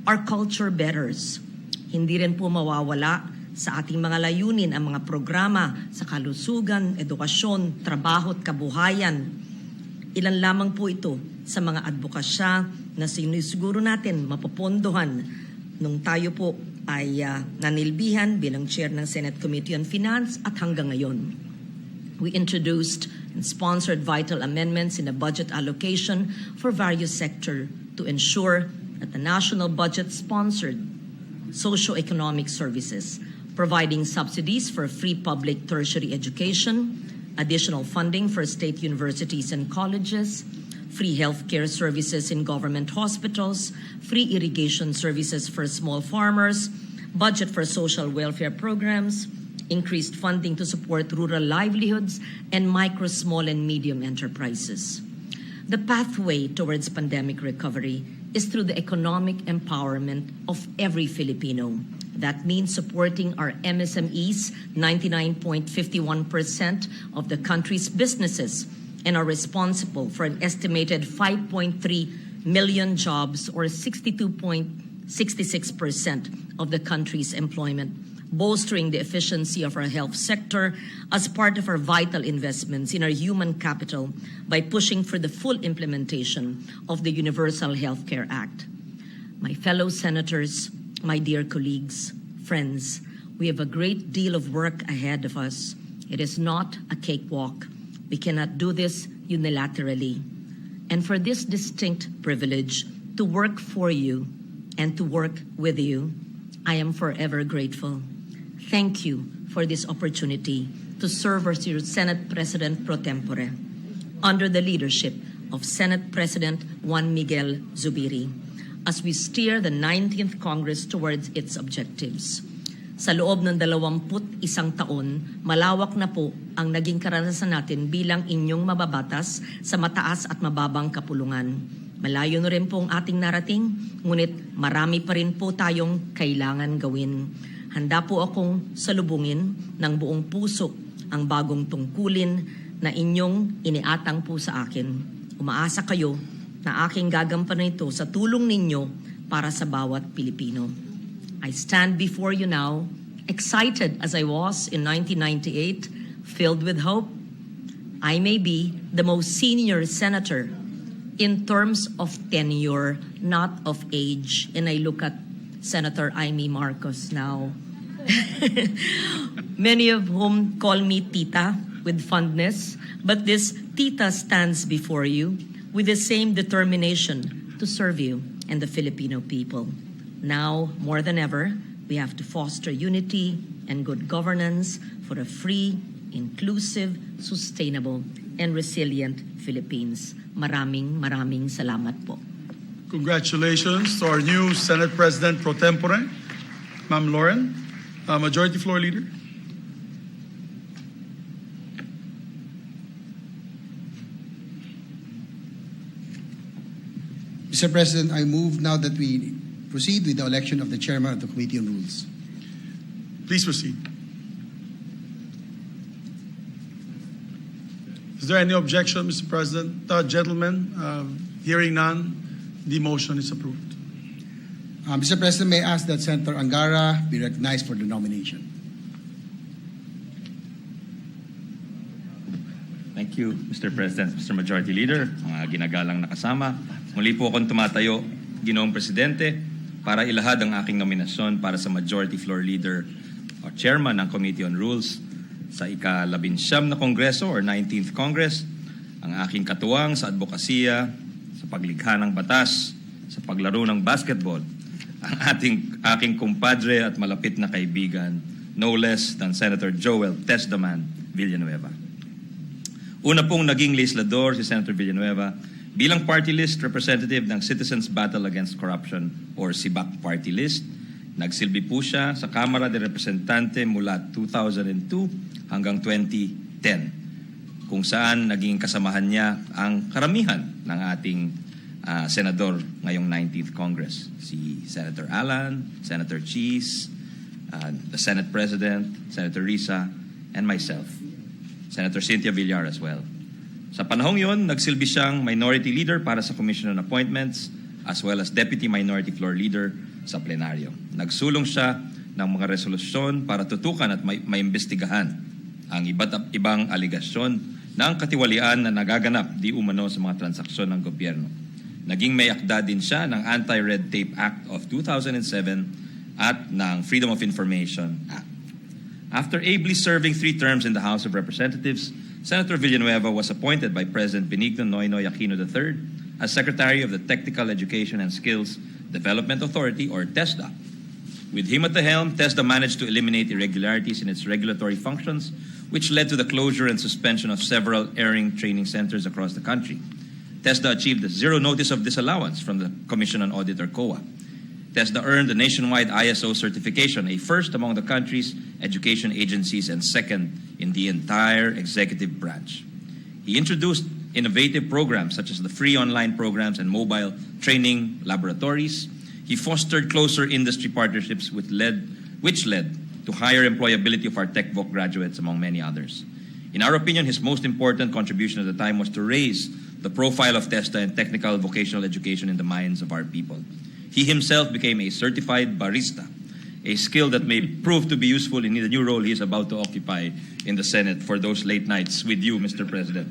our culture bearers. Hindi rin po mawawala sa ating mga layunin ang mga programa sa kalusugan, edukasyon, trabaho at kabuhayan. Ilan lamang po ito sa mga advokasya na sinisiguro natin mapopondohan nung tayo po ay nanilbihan bilang chair ng Senate Committee on Finance at hanggang ngayon. We introduced and sponsored vital amendments in the budget allocation for various sectors to ensure that the national budget sponsored socio-economic services, providing subsidies for free public tertiary education, additional funding for state universities and colleges, free healthcare services in government hospitals, free irrigation services for small farmers, budget for social welfare programs, increased funding to support rural livelihoods, and micro, small, and medium enterprises. The pathway towards pandemic recovery is through the economic empowerment of every Filipino. That means supporting our MSMEs, 99.51% of the country's businesses, and are responsible for an estimated 5.3 million jobs, or 62.66% of the country's employment, bolstering the efficiency of our health sector as part of our vital investments in our human capital by pushing for the full implementation of the Universal Healthcare Act. My fellow senators, my dear colleagues, friends, we have a great deal of work ahead of us. It is not a cakewalk. We cannot do this unilaterally. And for this distinct privilege to work for you and to work with you, I am forever grateful. Thank you for this opportunity to serve as your Senate President Pro-Tempore under the leadership of Senate President Juan Miguel Zubiri as we steer the 19th Congress towards its objectives. Sa loob ng 21 taon, malawak na po ang naging karanasan natin bilang inyong mababatas sa mataas at mababang kapulungan. Malayo na rin po ang ating narating, ngunit marami pa rin po tayong kailangan gawin. Handa po akong salubungin ng buong puso ang bagong tungkulin na inyong iniatang po sa akin. Umaasa kayo na aking gagampanan ito sa tulong ninyo para sa bawat Pilipino. I stand before you now, excited as I was in 1998, filled with hope. I may be the most senior senator in terms of tenure, not of age. And I look at Senator Amy Marcos now, many of whom call me Tita with fondness, but this Tita stands before you with the same determination to serve you and the Filipino people. Now, more than ever, we have to foster unity and good governance for a free, inclusive, sustainable, and resilient Philippines. Maraming salamat po. Congratulations to our new Senate President Pro-Tempore, Ma'am Lauren, Majority Floor Leader. Mr. President, I move now that we proceed with the election of the Chairman of the Committee on Rules. Please proceed. Is there any objection, Mr. President? Gentlemen, hearing none, the motion is approved. Mr. President, may I ask that Senator Angara be recognized for the nomination. Thank you, Mr. President, Mr. Majority Leader, mga ginagalang nakasama. Muli po akong tumatayo, Ginoong Presidente, para ilahad ang aking nominasyon para sa Majority Floor Leader o Chairman ng Committee on Rules sa ika-19 na Kongreso or 19th Congress, ang aking katuwang sa advokasya, sa paglikha ng batas, sa paglaro ng basketball, ang aking kumpadre at malapit na kaibigan, no less than Senator Joel Testaman Villanueva. Una pong naging legislador si Senator Villanueva bilang party list representative ng Citizens Battle Against Corruption or CBAC party list. Nagsilbi po siya sa Kamara de Representante mula 2002 hanggang 2010, kung saan naging kasamahan niya ang karamihan ng ating senador ngayong 19th Congress. Si Senator Alan, Senator Cheese, the Senate President, Senator Risa, and myself, Senator Cynthia Villar as well. Sa panahong yon, nagsilbi siyang Minority Leader para sa Commission on Appointments as well as Deputy Minority Floor Leader sa plenaryo. Nagsulong siya ng mga resolusyon para tutukan at maimbestigahan ang iba't ibang aligasyon ng katiwalian na nagaganap di umano sa mga transaksyon ng gobyerno. Naging may akda din siya ng Anti-Red Tape Act of 2007 at ng Freedom of Information Act. After ably serving 3 terms in the House of Representatives, Senator Villanueva was appointed by President Benigno Noynoy Aquino III as Secretary of the Technical Education and Skills Development Authority, or TESDA. With him at the helm, TESDA managed to eliminate irregularities in its regulatory functions, which led to the closure and suspension of several erring training centers across the country. TESDA achieved a zero notice of disallowance from the Commission on Audit, or COA. TESDA earned a nationwide ISO certification, a first among the country's education agencies and second in the entire executive branch. He introduced innovative programs such as the free online programs and mobile training laboratories. He fostered closer industry partnerships which led to higher employability of our TechVoc graduates, among many others. In our opinion, his most important contribution at the time was to raise the profile of TESDA and technical vocational education in the minds of our people. He himself became a certified barista, a skill that may prove to be useful in the new role he is about to occupy in the Senate for those late nights with you, Mr. President.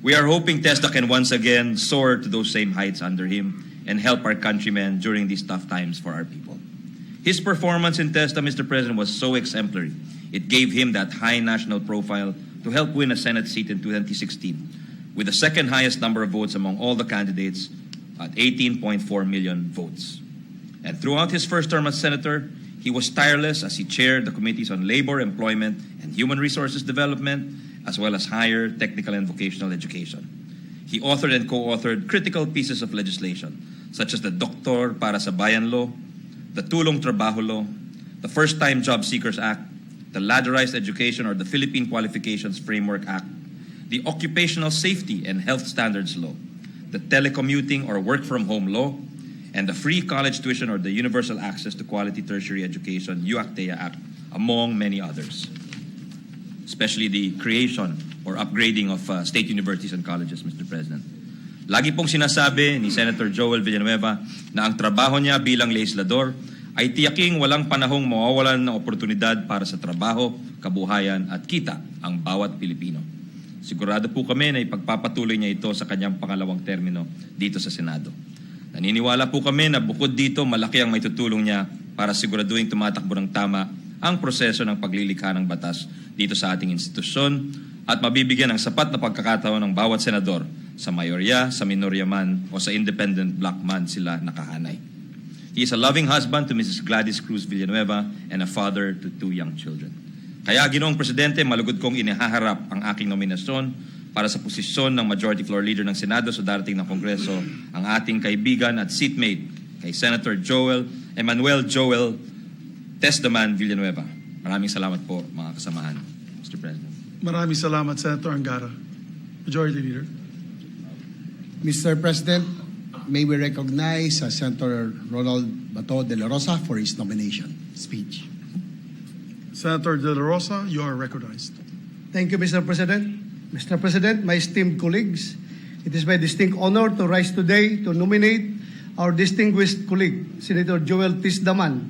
We are hoping TESDA can once again soar to those same heights under him and help our countrymen during these tough times for our people. His performance in TESDA, Mr. President, was so exemplary. It gave him that high national profile to help win a Senate seat in 2016, with the second highest number of votes among all the candidates at 18.4 million votes. And throughout his first term as senator, he was tireless as he chaired the committees on labor, employment, and human resources development, as well as higher technical and vocational education. He authored and co-authored critical pieces of legislation, such as the Doktor para sa Bayan Law, the Tulong Trabaho Law, the First-Time Job Seekers Act, the Ladderized Education or the Philippine Qualifications Framework Act, the Occupational Safety and Health Standards Law, the Telecommuting or Work-from-Home Law, and the Free College Tuition or the Universal Access to Quality Tertiary Education, UACTEA Act, among many others. Especially the creation or upgrading of state universities and colleges, Mr. President. Lagi pong sinasabi ni Senator Joel Villanueva na ang trabaho niya bilang legislador ay tiyaking walang panahong mawawalan ng oportunidad para sa trabaho, kabuhayan at kita ang bawat Pilipino. Sigurado po kami na ipagpapatuloy niya ito sa kanyang pangalawang termino dito sa Senado. Naniniwala po kami na bukod dito malaki ang maitutulong niya para siguraduhin tumatakbo ng tama ang proseso ng paglilikha ng batas dito sa ating institusyon at mabibigyan ng sapat na pagkakataon ng bawat senador sa mayorya, sa minorya man o sa independent bloc man sila nakahanay. He is a loving husband to Mrs. Gladys Cruz Villanueva and a father to 2 young children. Kaya, Ginoong Presidente, malugod kong inihaharap ang aking nominasyon para sa posisyon ng Majority Floor Leader ng Senado sa darating ng Kongreso ang ating kaibigan at seatmate kay Senator Emmanuel Joel Testaman Villanueva. Maraming salamat po, mga kasamahan, Mr. President. Maraming salamat, Senator Angara. Majority Leader. Mr. President, may we recognize Senator Ronald Bato de la Rosa for his nomination speech. Senator De La Rosa, you are recognized. Thank you, Mr. President. Mr. President, my esteemed colleagues, it is my distinct honor to rise today to nominate our distinguished colleague, Senator Joel Testaman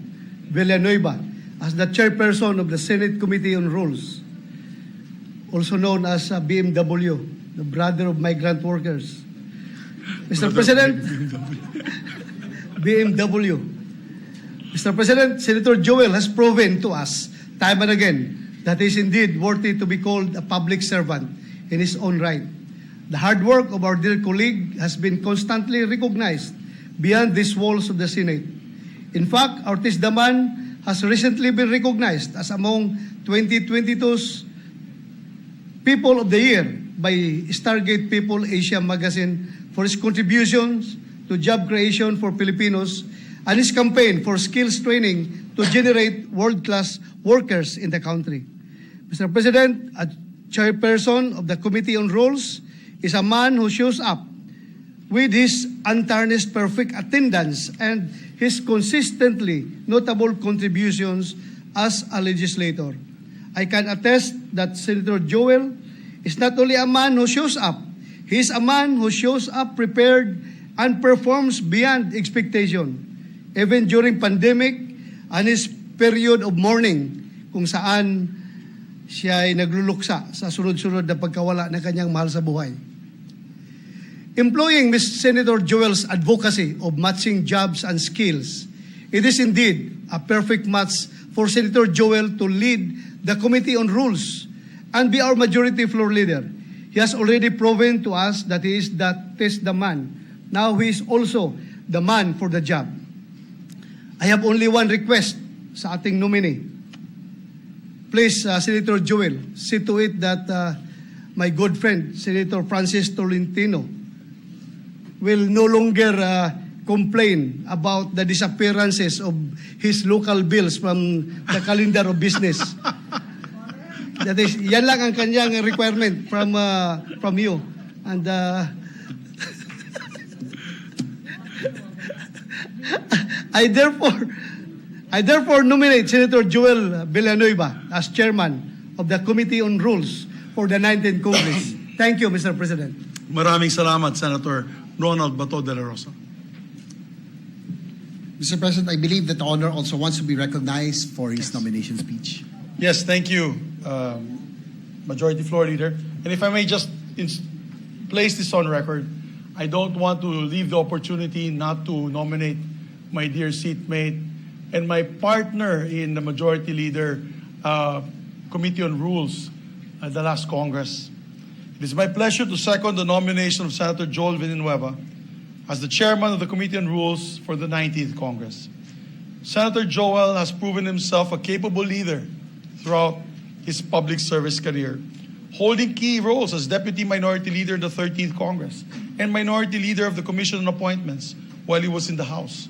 Villanueva, as the chairperson of the Senate Committee on Rules, also known as BMW, the brother of migrant workers. Mr. President, BMW. Mr. President, Senator Joel has proven to us time and again that he is indeed worthy to be called a public servant in his own right. The hard work of our dear colleague has been constantly recognized beyond these walls of the Senate. In fact, our Testaman has recently been recognized as among 2022's People of the Year by Stargate People Asia magazine for his contributions to job creation for Filipinos and his campaign for skills training to generate world-class workers in the country. Mr. President, a chairperson of the Committee on Rules is a man who shows up with his untarnished perfect attendance and his consistently notable contributions as a legislator. I can attest that Senator Joel is not only a man who shows up, he is a man who shows up prepared and performs beyond expectation, even during pandemic and his period of mourning kung saan siya ay nagluluksa sa sunod-sunod na pagkawala ng kanyang mahal sa buhay. Employing Ms. Senator Joel's advocacy of matching jobs and skills, it is indeed a perfect match for Senator Joel to lead the Committee on Rules and be our majority floor leader. He has already proven to us that he is the man. Now he is also the man for the job. I have only one request sa ating nominee. Please, Senator Joel, see to it that my good friend, Senator Francis Tolentino, will no longer complain about the disappearances of his local bills from the calendar of business. That is, yan lang ang kanyang requirement from you. And I therefore nominate Senator Joel Villanueva as chairman of the Committee on Rules for the 19th Congress. Thank you, Mr. President. Maraming salamat, Senator Ronald Bato de la Rosa. Mr. President, I believe that the honor also wants to be recognized for his nomination speech. Yes, thank you, Majority Floor Leader. And if I may just place this on record, I don't want to leave the opportunity not to nominate my dear seatmate and my partner in the Majority Leader Committee on Rules at the last Congress. It is my pleasure to second the nomination of Senator Joel Villanueva as the chairman of the Committee on Rules for the 19th Congress. Senator Joel has proven himself a capable leader throughout his public service career, holding key roles as Deputy Minority Leader in the 13th Congress and Minority Leader of the Commission on Appointments while he was in the House,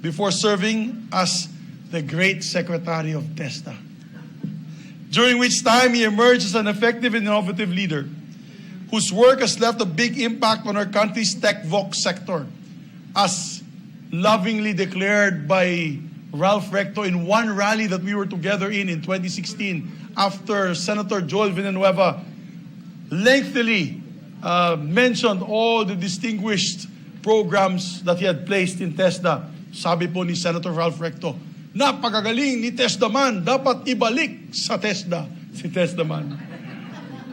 before serving as the Great Secretary of TESDA, during which time he emerged as an effective and innovative leader whose work has left a big impact on our country's tech vox sector, as lovingly declared by Ralph Recto in one rally that we were together in 2016 after Senator Joel Villanueva lengthily mentioned all the distinguished programs that he had placed in TESDA. Sabi po ni Senator Ralph Recto, napakagaling ni TESDA man, dapat ibalik sa TESDA si TESDA man.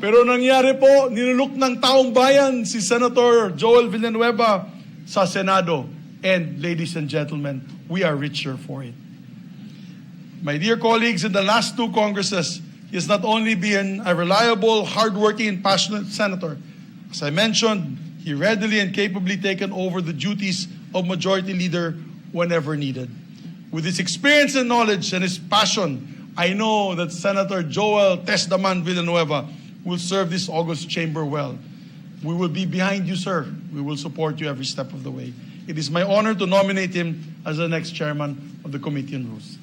Pero nangyari po, nilulok ng taong bayan si Senator Joel Villanueva sa Senado. And ladies and gentlemen, we are richer for it. My dear colleagues, in the last two Congresses, he has not only been a reliable, hardworking, and passionate senator. As I mentioned, he readily and capably taken over the duties of Majority Leader whenever needed. With his experience and knowledge and his passion, I know that Senator Joel Testaman Villanueva will serve this august chamber well. We will be behind you, sir. We will support you every step of the way. It is my honor to nominate him as the next chairman of the Committee on Rules.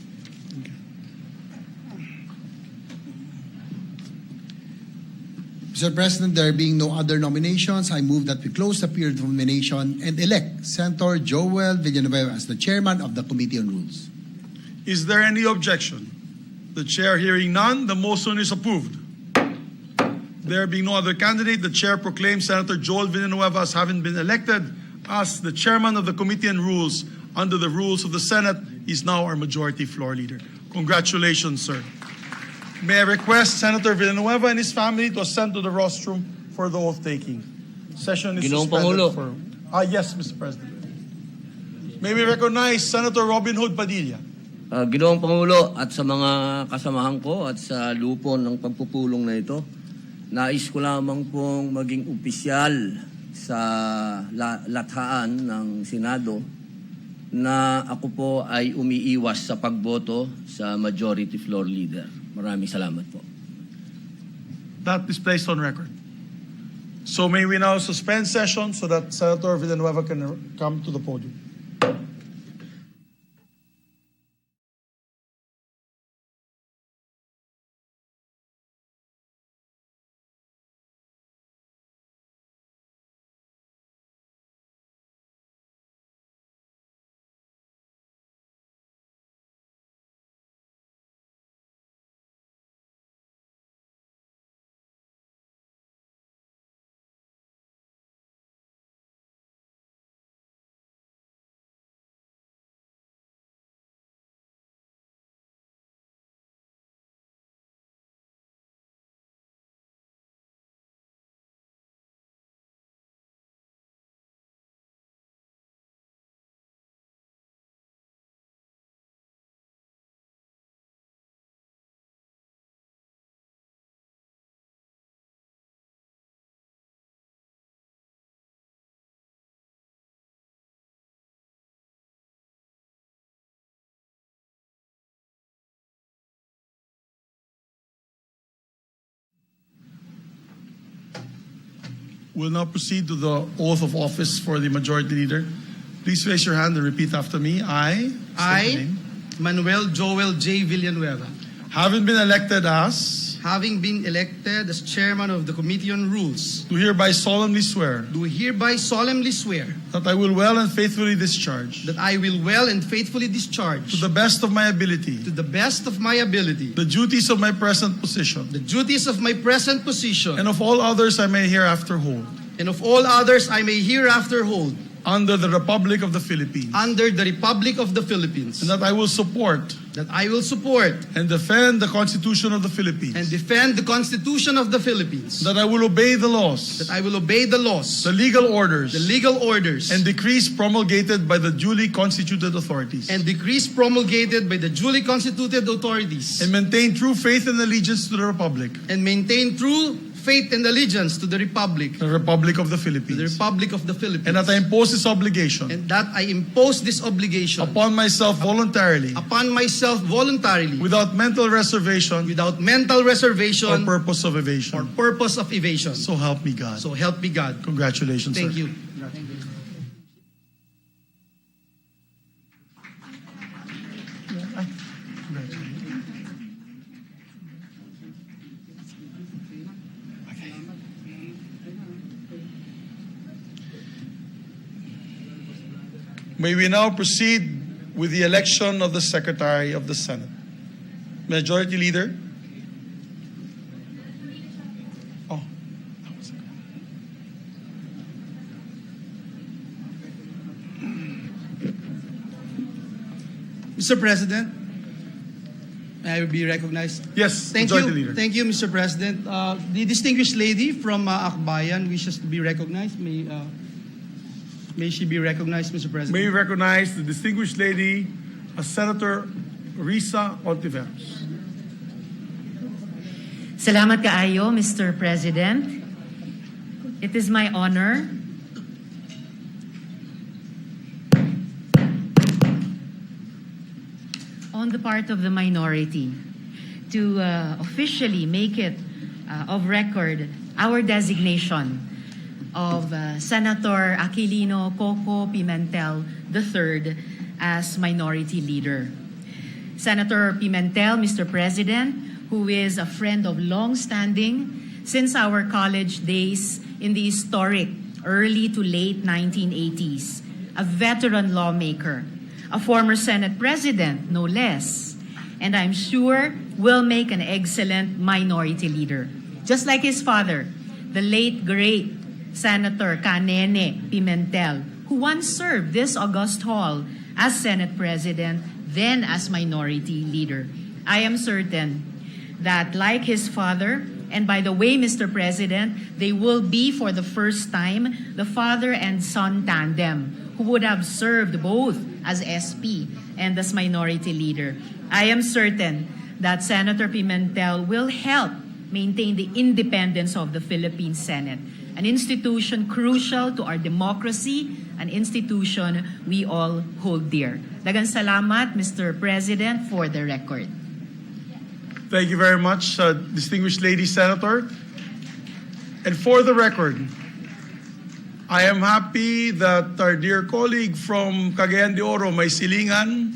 Mr. President, there being no other nominations, I move that we close the period of nomination and elect Senator Joel Villanueva as the chairman of the Committee on Rules. Is there any objection? The chair hearing none, the motion is approved. There being no other candidate, the chair proclaims Senator Joel Villanueva as having been elected as the chairman of the Committee on Rules under the rules of the Senate. He's now our Majority Floor Leader. Congratulations, sir. May I request Senator Villanueva and his family to ascend to the rostrum for the oath-taking. Session is suspended for... Yes, Mr. President. May we recognize Senator Robin Hood Padilla. Ginoong Pangulo at sa mga kasamahan ko at sa lupon ng pagpupulong na ito, nais ko lamang pong maging opisyal sa lathaan ng Senado na ako po ay umiiwas sa pagboto sa Majority Floor Leader. Maraming salamat po. That is placed on record. So may we now suspend session so that Senator Villanueva can come to the podium. We'll now proceed to the oath of office for the Majority Leader. Please raise your hand and repeat after me. I, Manuel Joel J. Villanueva, having been elected as having been elected as chairman of the Committee on Rules, do hereby solemnly swear do hereby solemnly swear that I will well and faithfully discharge, that I will well and faithfully discharge, to the best of my ability, to the best of my ability, the duties of my present position, the duties of my present position, and of all others I may hereafter hold, and of all others I may hereafter hold, under the Republic of the Philippines, under the Republic of the Philippines, and that I will support that I will support and defend the Constitution of the Philippines, and defend the Constitution of the Philippines, that I will obey the laws, that I will obey the laws, the legal orders, the legal orders, and decrees promulgated by the duly constituted authorities, and decrees promulgated by the duly constituted authorities, and maintain true faith and allegiance to the Republic, and maintain true faith and allegiance to the Republic of the Philippines, the Republic of the Philippines, and that I impose this obligation and that I impose this obligation upon myself voluntarily, without mental reservation, or purpose of evasion. So help me God. So help me God. Congratulations, Thank sir. you. May we now proceed with the election of the Secretary of the Senate. Majority Leader. Mr. President, may I be recognized? Yes, Thank Majority you. Leader. Thank you, Mr. President. The distinguished lady from Akbayan wishes to be recognized. May she be recognized, Mr. President. May we recognize the distinguished lady, Senator Risa Ontiveros. Salamat kaayo, Mr. President. It is my honor on the part of the minority to officially make it of record our designation of Senator Aquilino Coco Pimentel III as Minority Leader. Senator Pimentel, Mr. President, who is a friend of long-standing since our college days in the historic early to late 1980s, a veteran lawmaker, a former Senate President, no less, and I'm sure will make an excellent Minority Leader. Just like his father, the late, great Senator Kanene Pimentel, who once served this august hall as Senate President, then as Minority Leader. I am certain that, like his father, and by the way, Mr. President, they will be for the first time the father and son tandem who would have served both as SP and as Minority Leader. I am certain that Senator Pimentel will help maintain the independence of the Philippine Senate, an institution crucial to our democracy, an institution we all hold dear. Daghang salamat, Mr. President, for the record. Thank you very much, distinguished lady Senator. And for the record, I am happy that our dear colleague from Cagayan de Oro, May Silingan,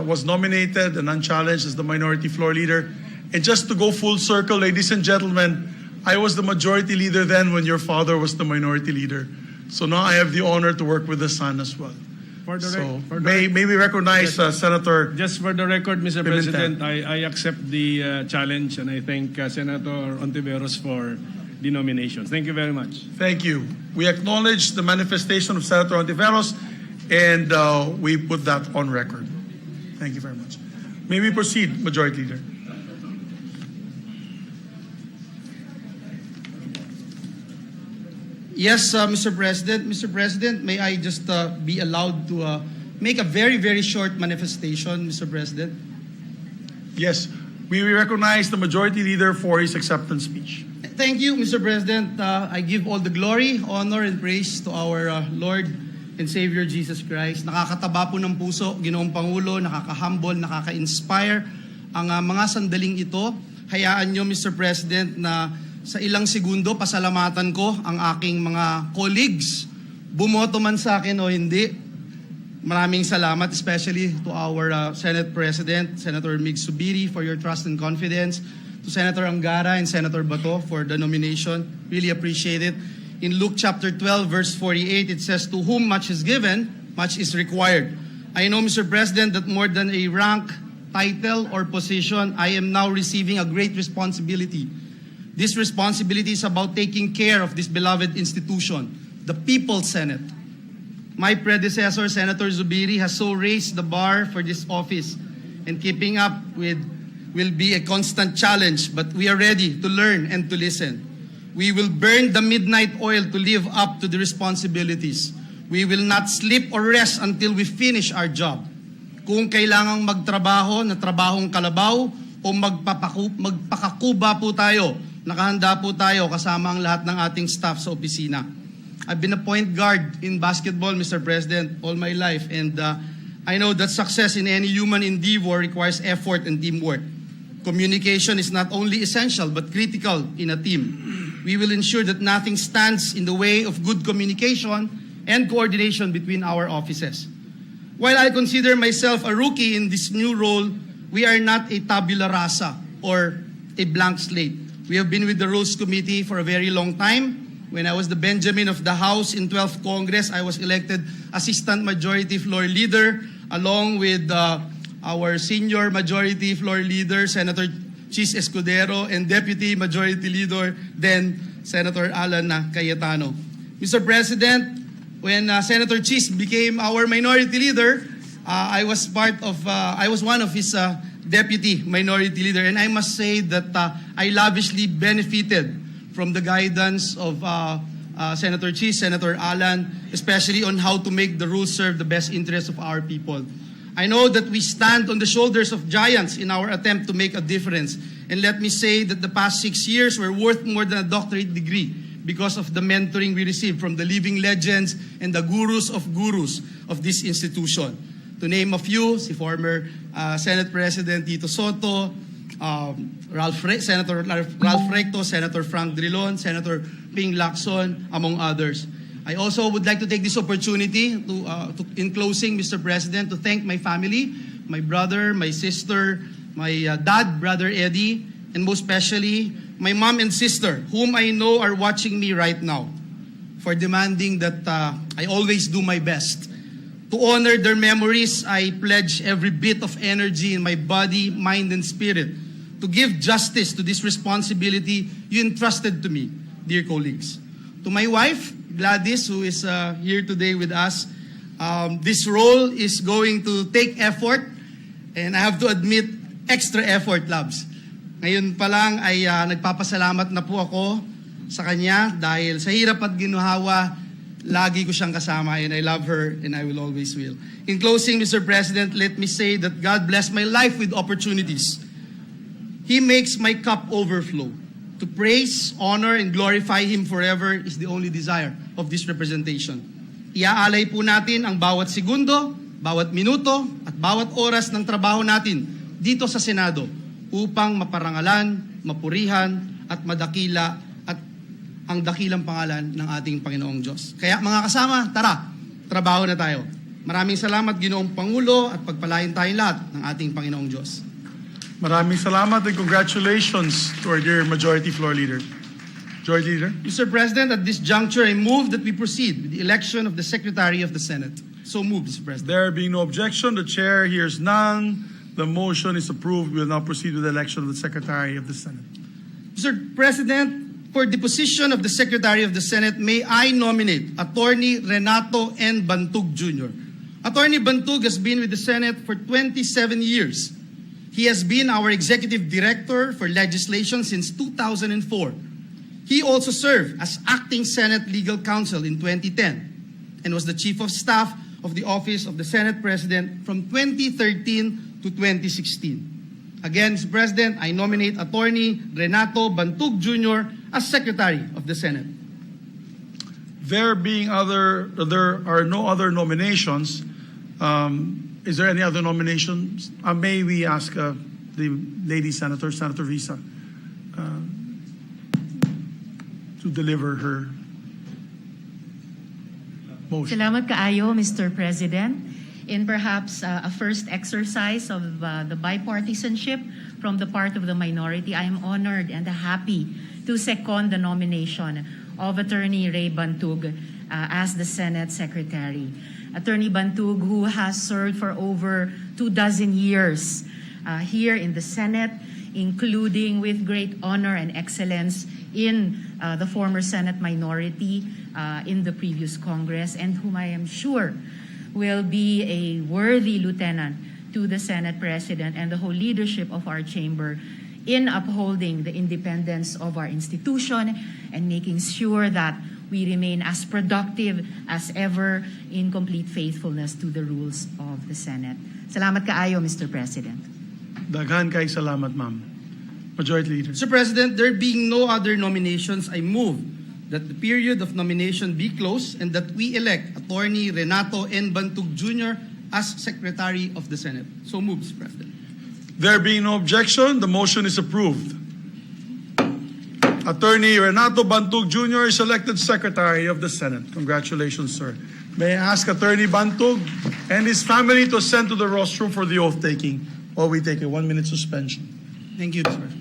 was nominated and unchallenged as the Minority Floor Leader. And just to go full circle, ladies and gentlemen, I was the Majority Leader then when your father was the Minority Leader. So now I have the honor to work with the son as well. May we recognize Senator. Just for the record, Mr. Pimentel. President, I accept the challenge and I thank Senator Ontiveros for the nominations. Thank you very much. Thank you. We acknowledge the manifestation of Senator Ontiveros and we put that on record. Thank you very much. May we proceed, Majority Leader. Yes, Mr. President. Mr. President, may I just be allowed to make a very, very short manifestation, Mr. President? Yes, we recognize the Majority Leader for his acceptance speech. Thank you, Mr. President. I give all the glory, honor, and praise to our Lord and Savior Jesus Christ. Nakakataba po ng puso, Ginoong Pangulo, nakaka-humble, nakaka-inspire ang mga sandaling ito. Hayaan nyo, Mr. President, na sa ilang segundo, pasalamatan ko ang aking mga colleagues. Bumoto man sa akin o hindi, maraming salamat, especially to our Senate President, Senator Mig Subiri, for your trust and confidence. to Senator Angara and Senator Bato for the nomination. Really appreciate it. In Luke chapter 12, verse 48, it says, "To whom much is given, much is required." I know, Mr. President, that more than a rank, title, or position, I am now receiving a great responsibility. This responsibility is about taking care of this beloved institution, the People's Senate. My predecessor, Senator Zubiri, has so raised the bar for this office, and keeping up with will be a constant challenge, but we are ready to learn and to listen. We will burn the midnight oil to live up to the responsibilities. We will not sleep or rest until we finish our job. Kung kailangang magtrabaho na trabahong kalabaw o magpakakuba po tayo, nakahanda po tayo kasama ang lahat ng ating staff sa opisina. I've been a point guard in basketball, Mr. President, all my life, and I know that success in any human endeavor requires effort and teamwork. Communication is not only essential but critical in a team. We will ensure that nothing stands in the way of good communication and coordination between our offices. While I consider myself a rookie in this new role, we are not a tabula rasa or a blank slate. We have been with the Rules Committee for a very long time. When I was the Benjamin of the House in 12th Congress, I was elected Assistant Majority Floor Leader along with our Senior Majority Floor Leader, Senator Chis Escudero, and Deputy Majority Leader, then Senator Alan Cayetano. Mr. President, when Senator Chis became our Minority Leader, I was one of his Deputy Minority Leader, and I must say that I lavishly benefited from the guidance of Senator Chis, Senator Alan, especially on how to make the rules serve the best interests of our people. I know that we stand on the shoulders of giants in our attempt to make a difference. And let me say that the past 6 years were worth more than a doctorate degree because of the mentoring we received from the living legends and the gurus of this institution. To name a few, si former Senate President Tito Soto, Senator Ralph Recto, Senator Frank Drilon, Senator Ping Lacson, among others. I also would like to take this opportunity to in closing, Mr. President, to thank my family, my brother, my sister, my dad, Brother Eddie, and most especially my mom and sister, whom I know are watching me right now, for demanding that I always do my best. To honor their memories, I pledge every bit of energy in my body, mind, and spirit to give justice to this responsibility you entrusted to me, dear colleagues. To my wife, Gladys, who is here today with us, this role is going to take effort, and I have to admit, extra effort, Labs. Ngayon pa lang ay nagpapasalamat na po ako sa kanya dahil sa hirap at ginhawa, lagi ko siyang kasama, and I love her and I will always will. In closing, Mr. President, let me say that God bless my life with opportunities. He makes my cup overflow. To praise, honor, and glorify Him forever is the only desire of this representation. Iaalay po natin ang bawat segundo, bawat minuto, at bawat oras ng trabaho natin dito sa Senado upang maparangalan, mapurihan, at madakila at ang dakilang pangalan ng ating Panginoong Diyos. Kaya mga kasama, tara, trabaho na tayo. Maraming salamat, Ginoong Pangulo, at pagpalain tayong lahat ng ating Panginoong Diyos. Maraming salamat and congratulations to our dear Majority Floor Leader. Majority Leader. Mr. President, at this juncture, I move that we proceed with the election of the Secretary of the Senate. So moved, Mr. President. There being no objection, the Chair hears none. The motion is approved. We will now proceed with the election of the Secretary of the Senate. Mr. President, for the position of the Secretary of the Senate, may I nominate Attorney Renato N. Bantug Jr. Attorney Bantug has been with the Senate for 27 years. He has been our Executive Director for Legislation since 2004. He also served as Acting Senate Legal Counsel in 2010 and was the Chief of Staff of the Office of the Senate President from 2013 to 2016. Again, Mr. President, I nominate Attorney Renato Bantug Jr. as Secretary of the Senate. There are no other nominations. Is there any other nominations? May we ask the lady senator, Senator Risa, to deliver her motion. Salamat kaayo, Mr. President. in perhaps a first exercise of the bipartisanship from the part of the minority, I am honored and happy to second the nomination of Attorney Ray Bantug as the Senate Secretary. Attorney Bantug, who has served for over 24 years here in the Senate, including with great honor and excellence in the former Senate minority in the previous Congress, and whom I am sure will be a worthy lieutenant to the Senate President and the whole leadership of our chamber in upholding the independence of our institution and making sure that we remain as productive as ever in complete faithfulness to the rules of the Senate. Salamat kaayo, Mr. President. Daghan kay salamat, ma'am. Majority Leader. Mr. President, there being no other nominations, I move that the period of nomination be closed and that we elect Attorney Renato N. Bantug Jr. as Secretary of the Senate. So moved, Mr. President. There being no objection, the motion is approved. Attorney Renato Bantug Jr. is elected Secretary of the Senate. Congratulations, sir. May I ask Attorney Bantug and his family to ascend to the rostrum for the oath taking while we take a 1-minute suspension. Thank you, Mr. President.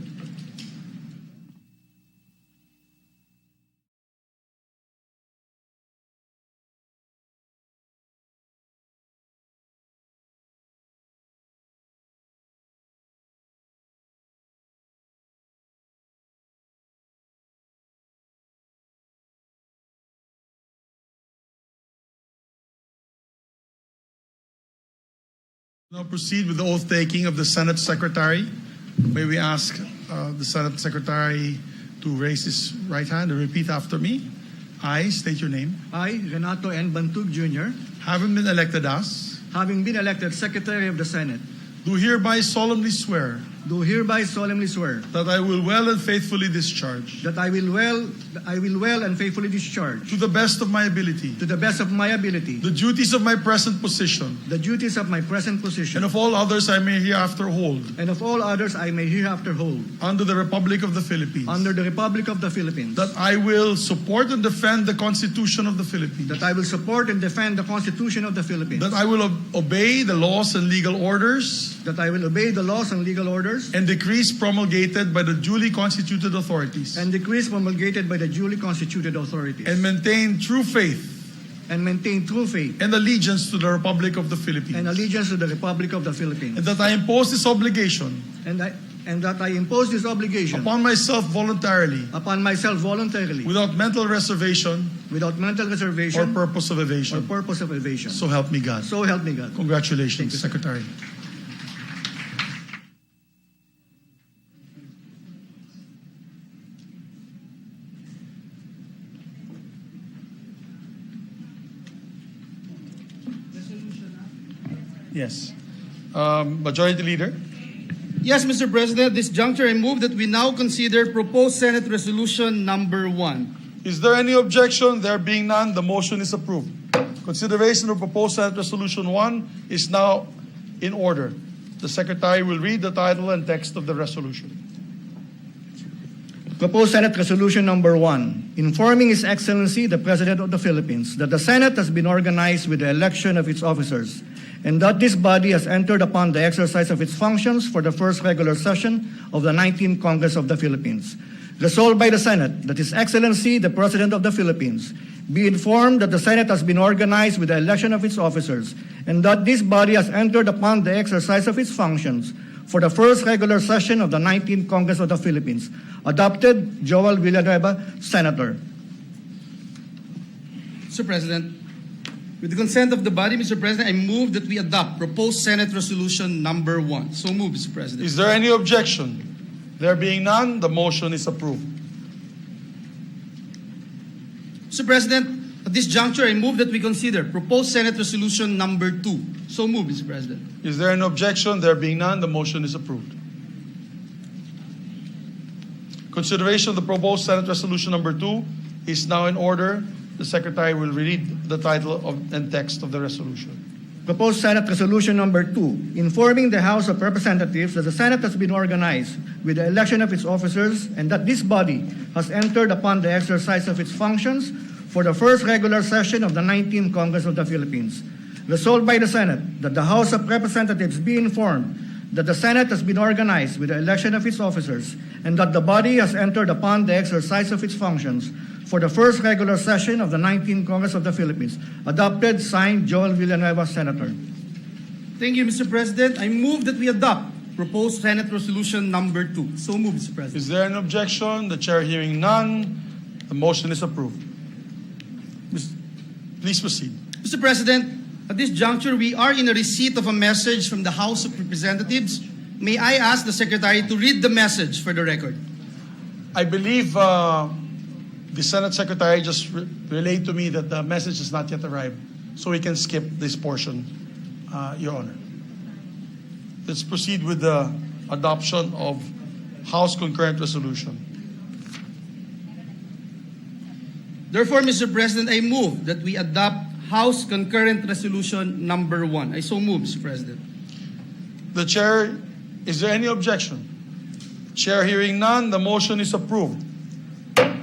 Now proceed with the oath taking of the Senate Secretary. May we ask the Senate Secretary to raise his right hand and repeat after me. I state your name. I, Renato N. Bantug Jr., Having been elected as, having been elected Secretary of the Senate, do hereby solemnly swear do hereby solemnly swear that I will well and faithfully discharge, that I will well and faithfully discharge, to the best of my ability, to the best of my ability, the duties of my present position, the duties of my present position, and of all others I may hereafter hold, and of all others I may hereafter hold, under the Republic of the Philippines, under the Republic of the Philippines, that I will support and defend the Constitution of the Philippines, that I will support and defend the Constitution of the Philippines, that I will obey the laws and legal orders, that I will obey the laws and legal orders, and decrees promulgated by the duly constituted authorities, and decrees promulgated by the duly constituted authorities, and maintain true faith and allegiance to the Republic of the Philippines, and allegiance to the Republic of the Philippines, and that I impose this obligation and that I impose this obligation upon myself voluntarily, without mental reservation, or purpose of evasion. So help me God. So help me God. Congratulations, Secretary. Yes. Majority Leader. Yes, Mr. President, this juncture I move that we now consider proposed Senate Resolution number 1. Is there any objection? There being none, the motion is approved. Consideration of proposed Senate Resolution 1 is now in order. The Secretary will read the title and text of the resolution. Proposed Senate Resolution number 1, informing His Excellency the President of the Philippines that the Senate has been organized with the election of its officers, and that this body has entered upon the exercise of its functions for the first regular session of the 19th Congress of the Philippines. Resolved by the Senate that His Excellency the President of the Philippines be informed that the Senate has been organized with the election of its officers, and that this body has entered upon the exercise of its functions for the first regular session of the 19th Congress of the Philippines. Adopted, Joel Villanueva, Senator. Mr. President, with the consent of the body, Mr. President, I move that we adopt proposed Senate Resolution number 1. So moved, Mr. President. Is there any objection? There being none, the motion is approved. Mr. President, at this juncture, I move that we consider proposed Senate Resolution number 2. So moved, Mr. President. Is there an objection? There being none, the motion is approved. Consideration of the proposed Senate Resolution number 2 is now in order. The Secretary will read the title and text of the resolution. Proposed Senate Resolution number 2, informing the House of Representatives that the Senate has been organized with the election of its officers, and that this body has entered upon the exercise of its functions for the first regular session of the 19th Congress of the Philippines. Resolved by the Senate that the House of Representatives be informed that the Senate has been organized with the election of its officers and that the body has entered upon the exercise of its functions for the first regular session of the 19th Congress of the Philippines. Adopted, signed, Joel Villanueva, Senator. Thank you, Mr. President. I move that we adopt proposed Senate Resolution number 2. So moved, Mr. President. Is there an objection? The chair hearing none. The motion is approved. Please proceed. Mr. President, at this juncture, we are in a receipt of a message from the House of Representatives. May I ask the Secretary to read the message for the record? I believe the Senate Secretary just relayed to me that the message has not yet arrived, so we can skip this portion, Your Honor. Let's proceed with the adoption of House Concurrent Resolution. Therefore, Mr. President, I move that we adopt House Concurrent Resolution number 1. I so move, Mr. President. The chair, is there any objection? Chair hearing none, the motion is approved.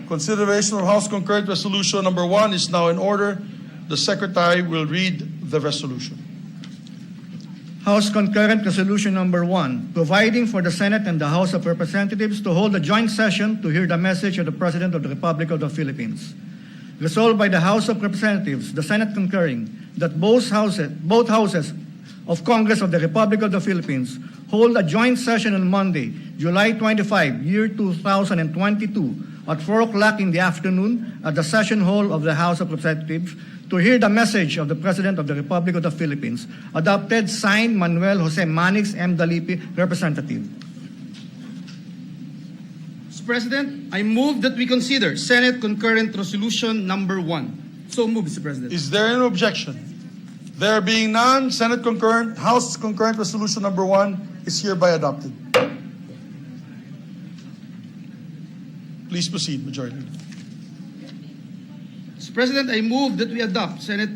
Consideration of House Concurrent Resolution number 1 is now in order. The Secretary will read the resolution. House Concurrent Resolution number 1, providing for the Senate and the House of Representatives to hold a joint session to hear the message of the President of the Republic of the Philippines. Resolved by the House of Representatives, the Senate concurring, that both houses of Congress of the Republic of the Philippines hold a joint session on Monday, July 25, year 2022, at 4 o'clock in the afternoon at the session hall of the House of Representatives to hear the message of the President of the Republic of the Philippines. Adopted, signed, Manuel Jose Manix M. Dalipi, Representative. Mr. President, I move that we consider Senate Concurrent Resolution number 1. So move, Mr. President. Is there an objection? There being none, House Concurrent Resolution number 1 is hereby adopted. Please proceed, Majority Leader. Mr. President, I move that we adopt Senate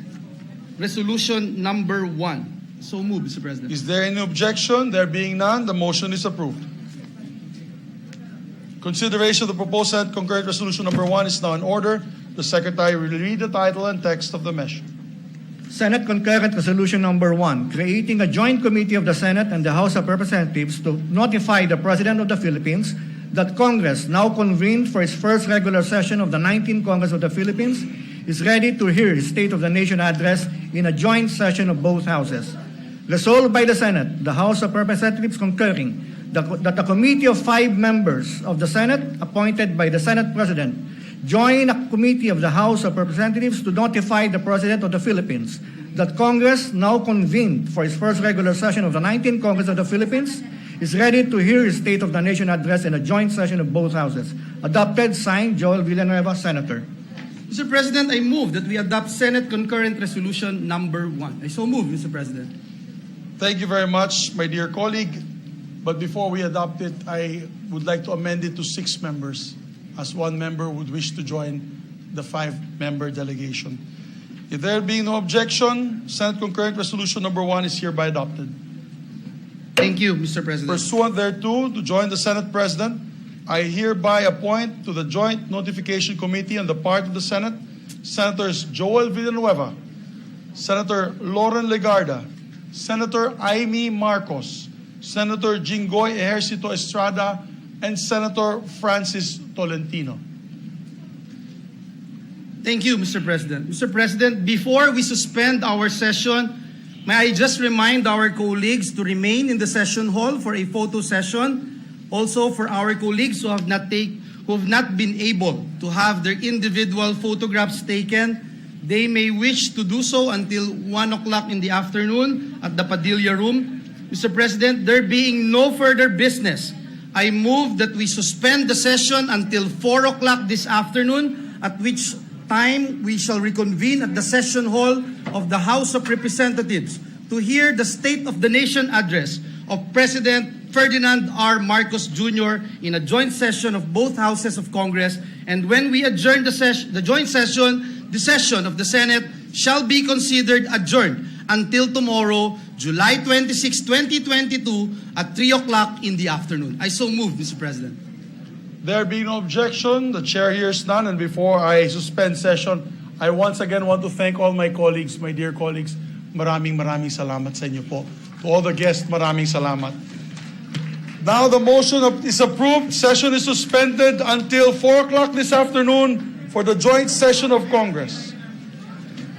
Resolution number 1. So move, Mr. President. Is there any objection? There being none, the motion is approved. Consideration of the proposed Senate Concurrent Resolution number 1 is now in order. The Secretary will read the title and text of the measure. Senate Concurrent Resolution number 1, creating a joint committee of the Senate and the House of Representatives to notify the President of the Philippines that Congress, now convened for its first regular session of the 19th Congress of the Philippines, is ready to hear his State of the Nation address in a joint session of both houses. Resolved by the Senate, the House of Representatives concurring, that a committee of 5 members of the Senate, appointed by the Senate President, join a committee of the House of Representatives to notify the President of the Philippines that Congress, now convened for its first regular session of the 19th Congress of the Philippines, is ready to hear his State of the Nation address in a joint session of both houses. Adopted, signed, Joel Villanueva, Senator. Mr. President, I move that we adopt Senate Concurrent Resolution number 1. I so move, Mr. President. Thank you very much, my dear colleague. But before we adopt it, I would like to amend it to 6 members, as 1 member would wish to join the 5-member delegation. If there being no objection, Senate Concurrent Resolution number 1 is hereby adopted. Thank you, Mr. President. Pursuant thereto, to join the Senate President, I hereby appoint to the Joint Notification Committee on the part of the Senate, Senators Joel Villanueva, Senator Loren Legarda, Senator Amy Marcos, Senator Jinggoy Ejercito Estrada, and Senator Francis Tolentino. Thank you, Mr. President. Mr. President, before we suspend our session, may I just remind our colleagues to remain in the session hall for a photo session. Also, for our colleagues who have not been able to have their individual photographs taken, they may wish to do so until 1 o'clock in the afternoon at the Padilla Room. Mr. President, there being no further business, I move that we suspend the session until 4 o'clock this afternoon, at which time we shall reconvene at the session hall of the House of Representatives to hear the State of the Nation address of President Ferdinand R. Marcos Jr. in a joint session of both houses of Congress. And when we adjourn the joint session, the session of the Senate shall be considered adjourned until tomorrow, July 26, 2022 at 3 o'clock in the afternoon. I so move, Mr. President. There being no objection, the chair hears none. And before I suspend session, I once again want to thank all my colleagues, my dear colleagues, maraming salamat sa inyo po. To all the guests, maraming salamat. Now the motion is approved. Session is suspended until 4 o'clock this afternoon for the joint session of Congress.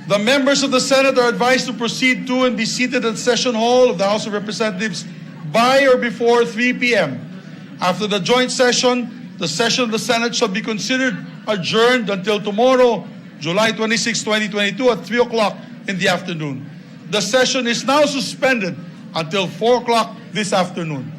The members of the Senate are advised to proceed to and be seated at Session Hall of the House of Representatives by or before 3 p.m. After the joint session, the session of the Senate shall be considered adjourned until tomorrow, July 26, 2022 at 3 o'clock in the afternoon. The session is now suspended until 4 o'clock this afternoon.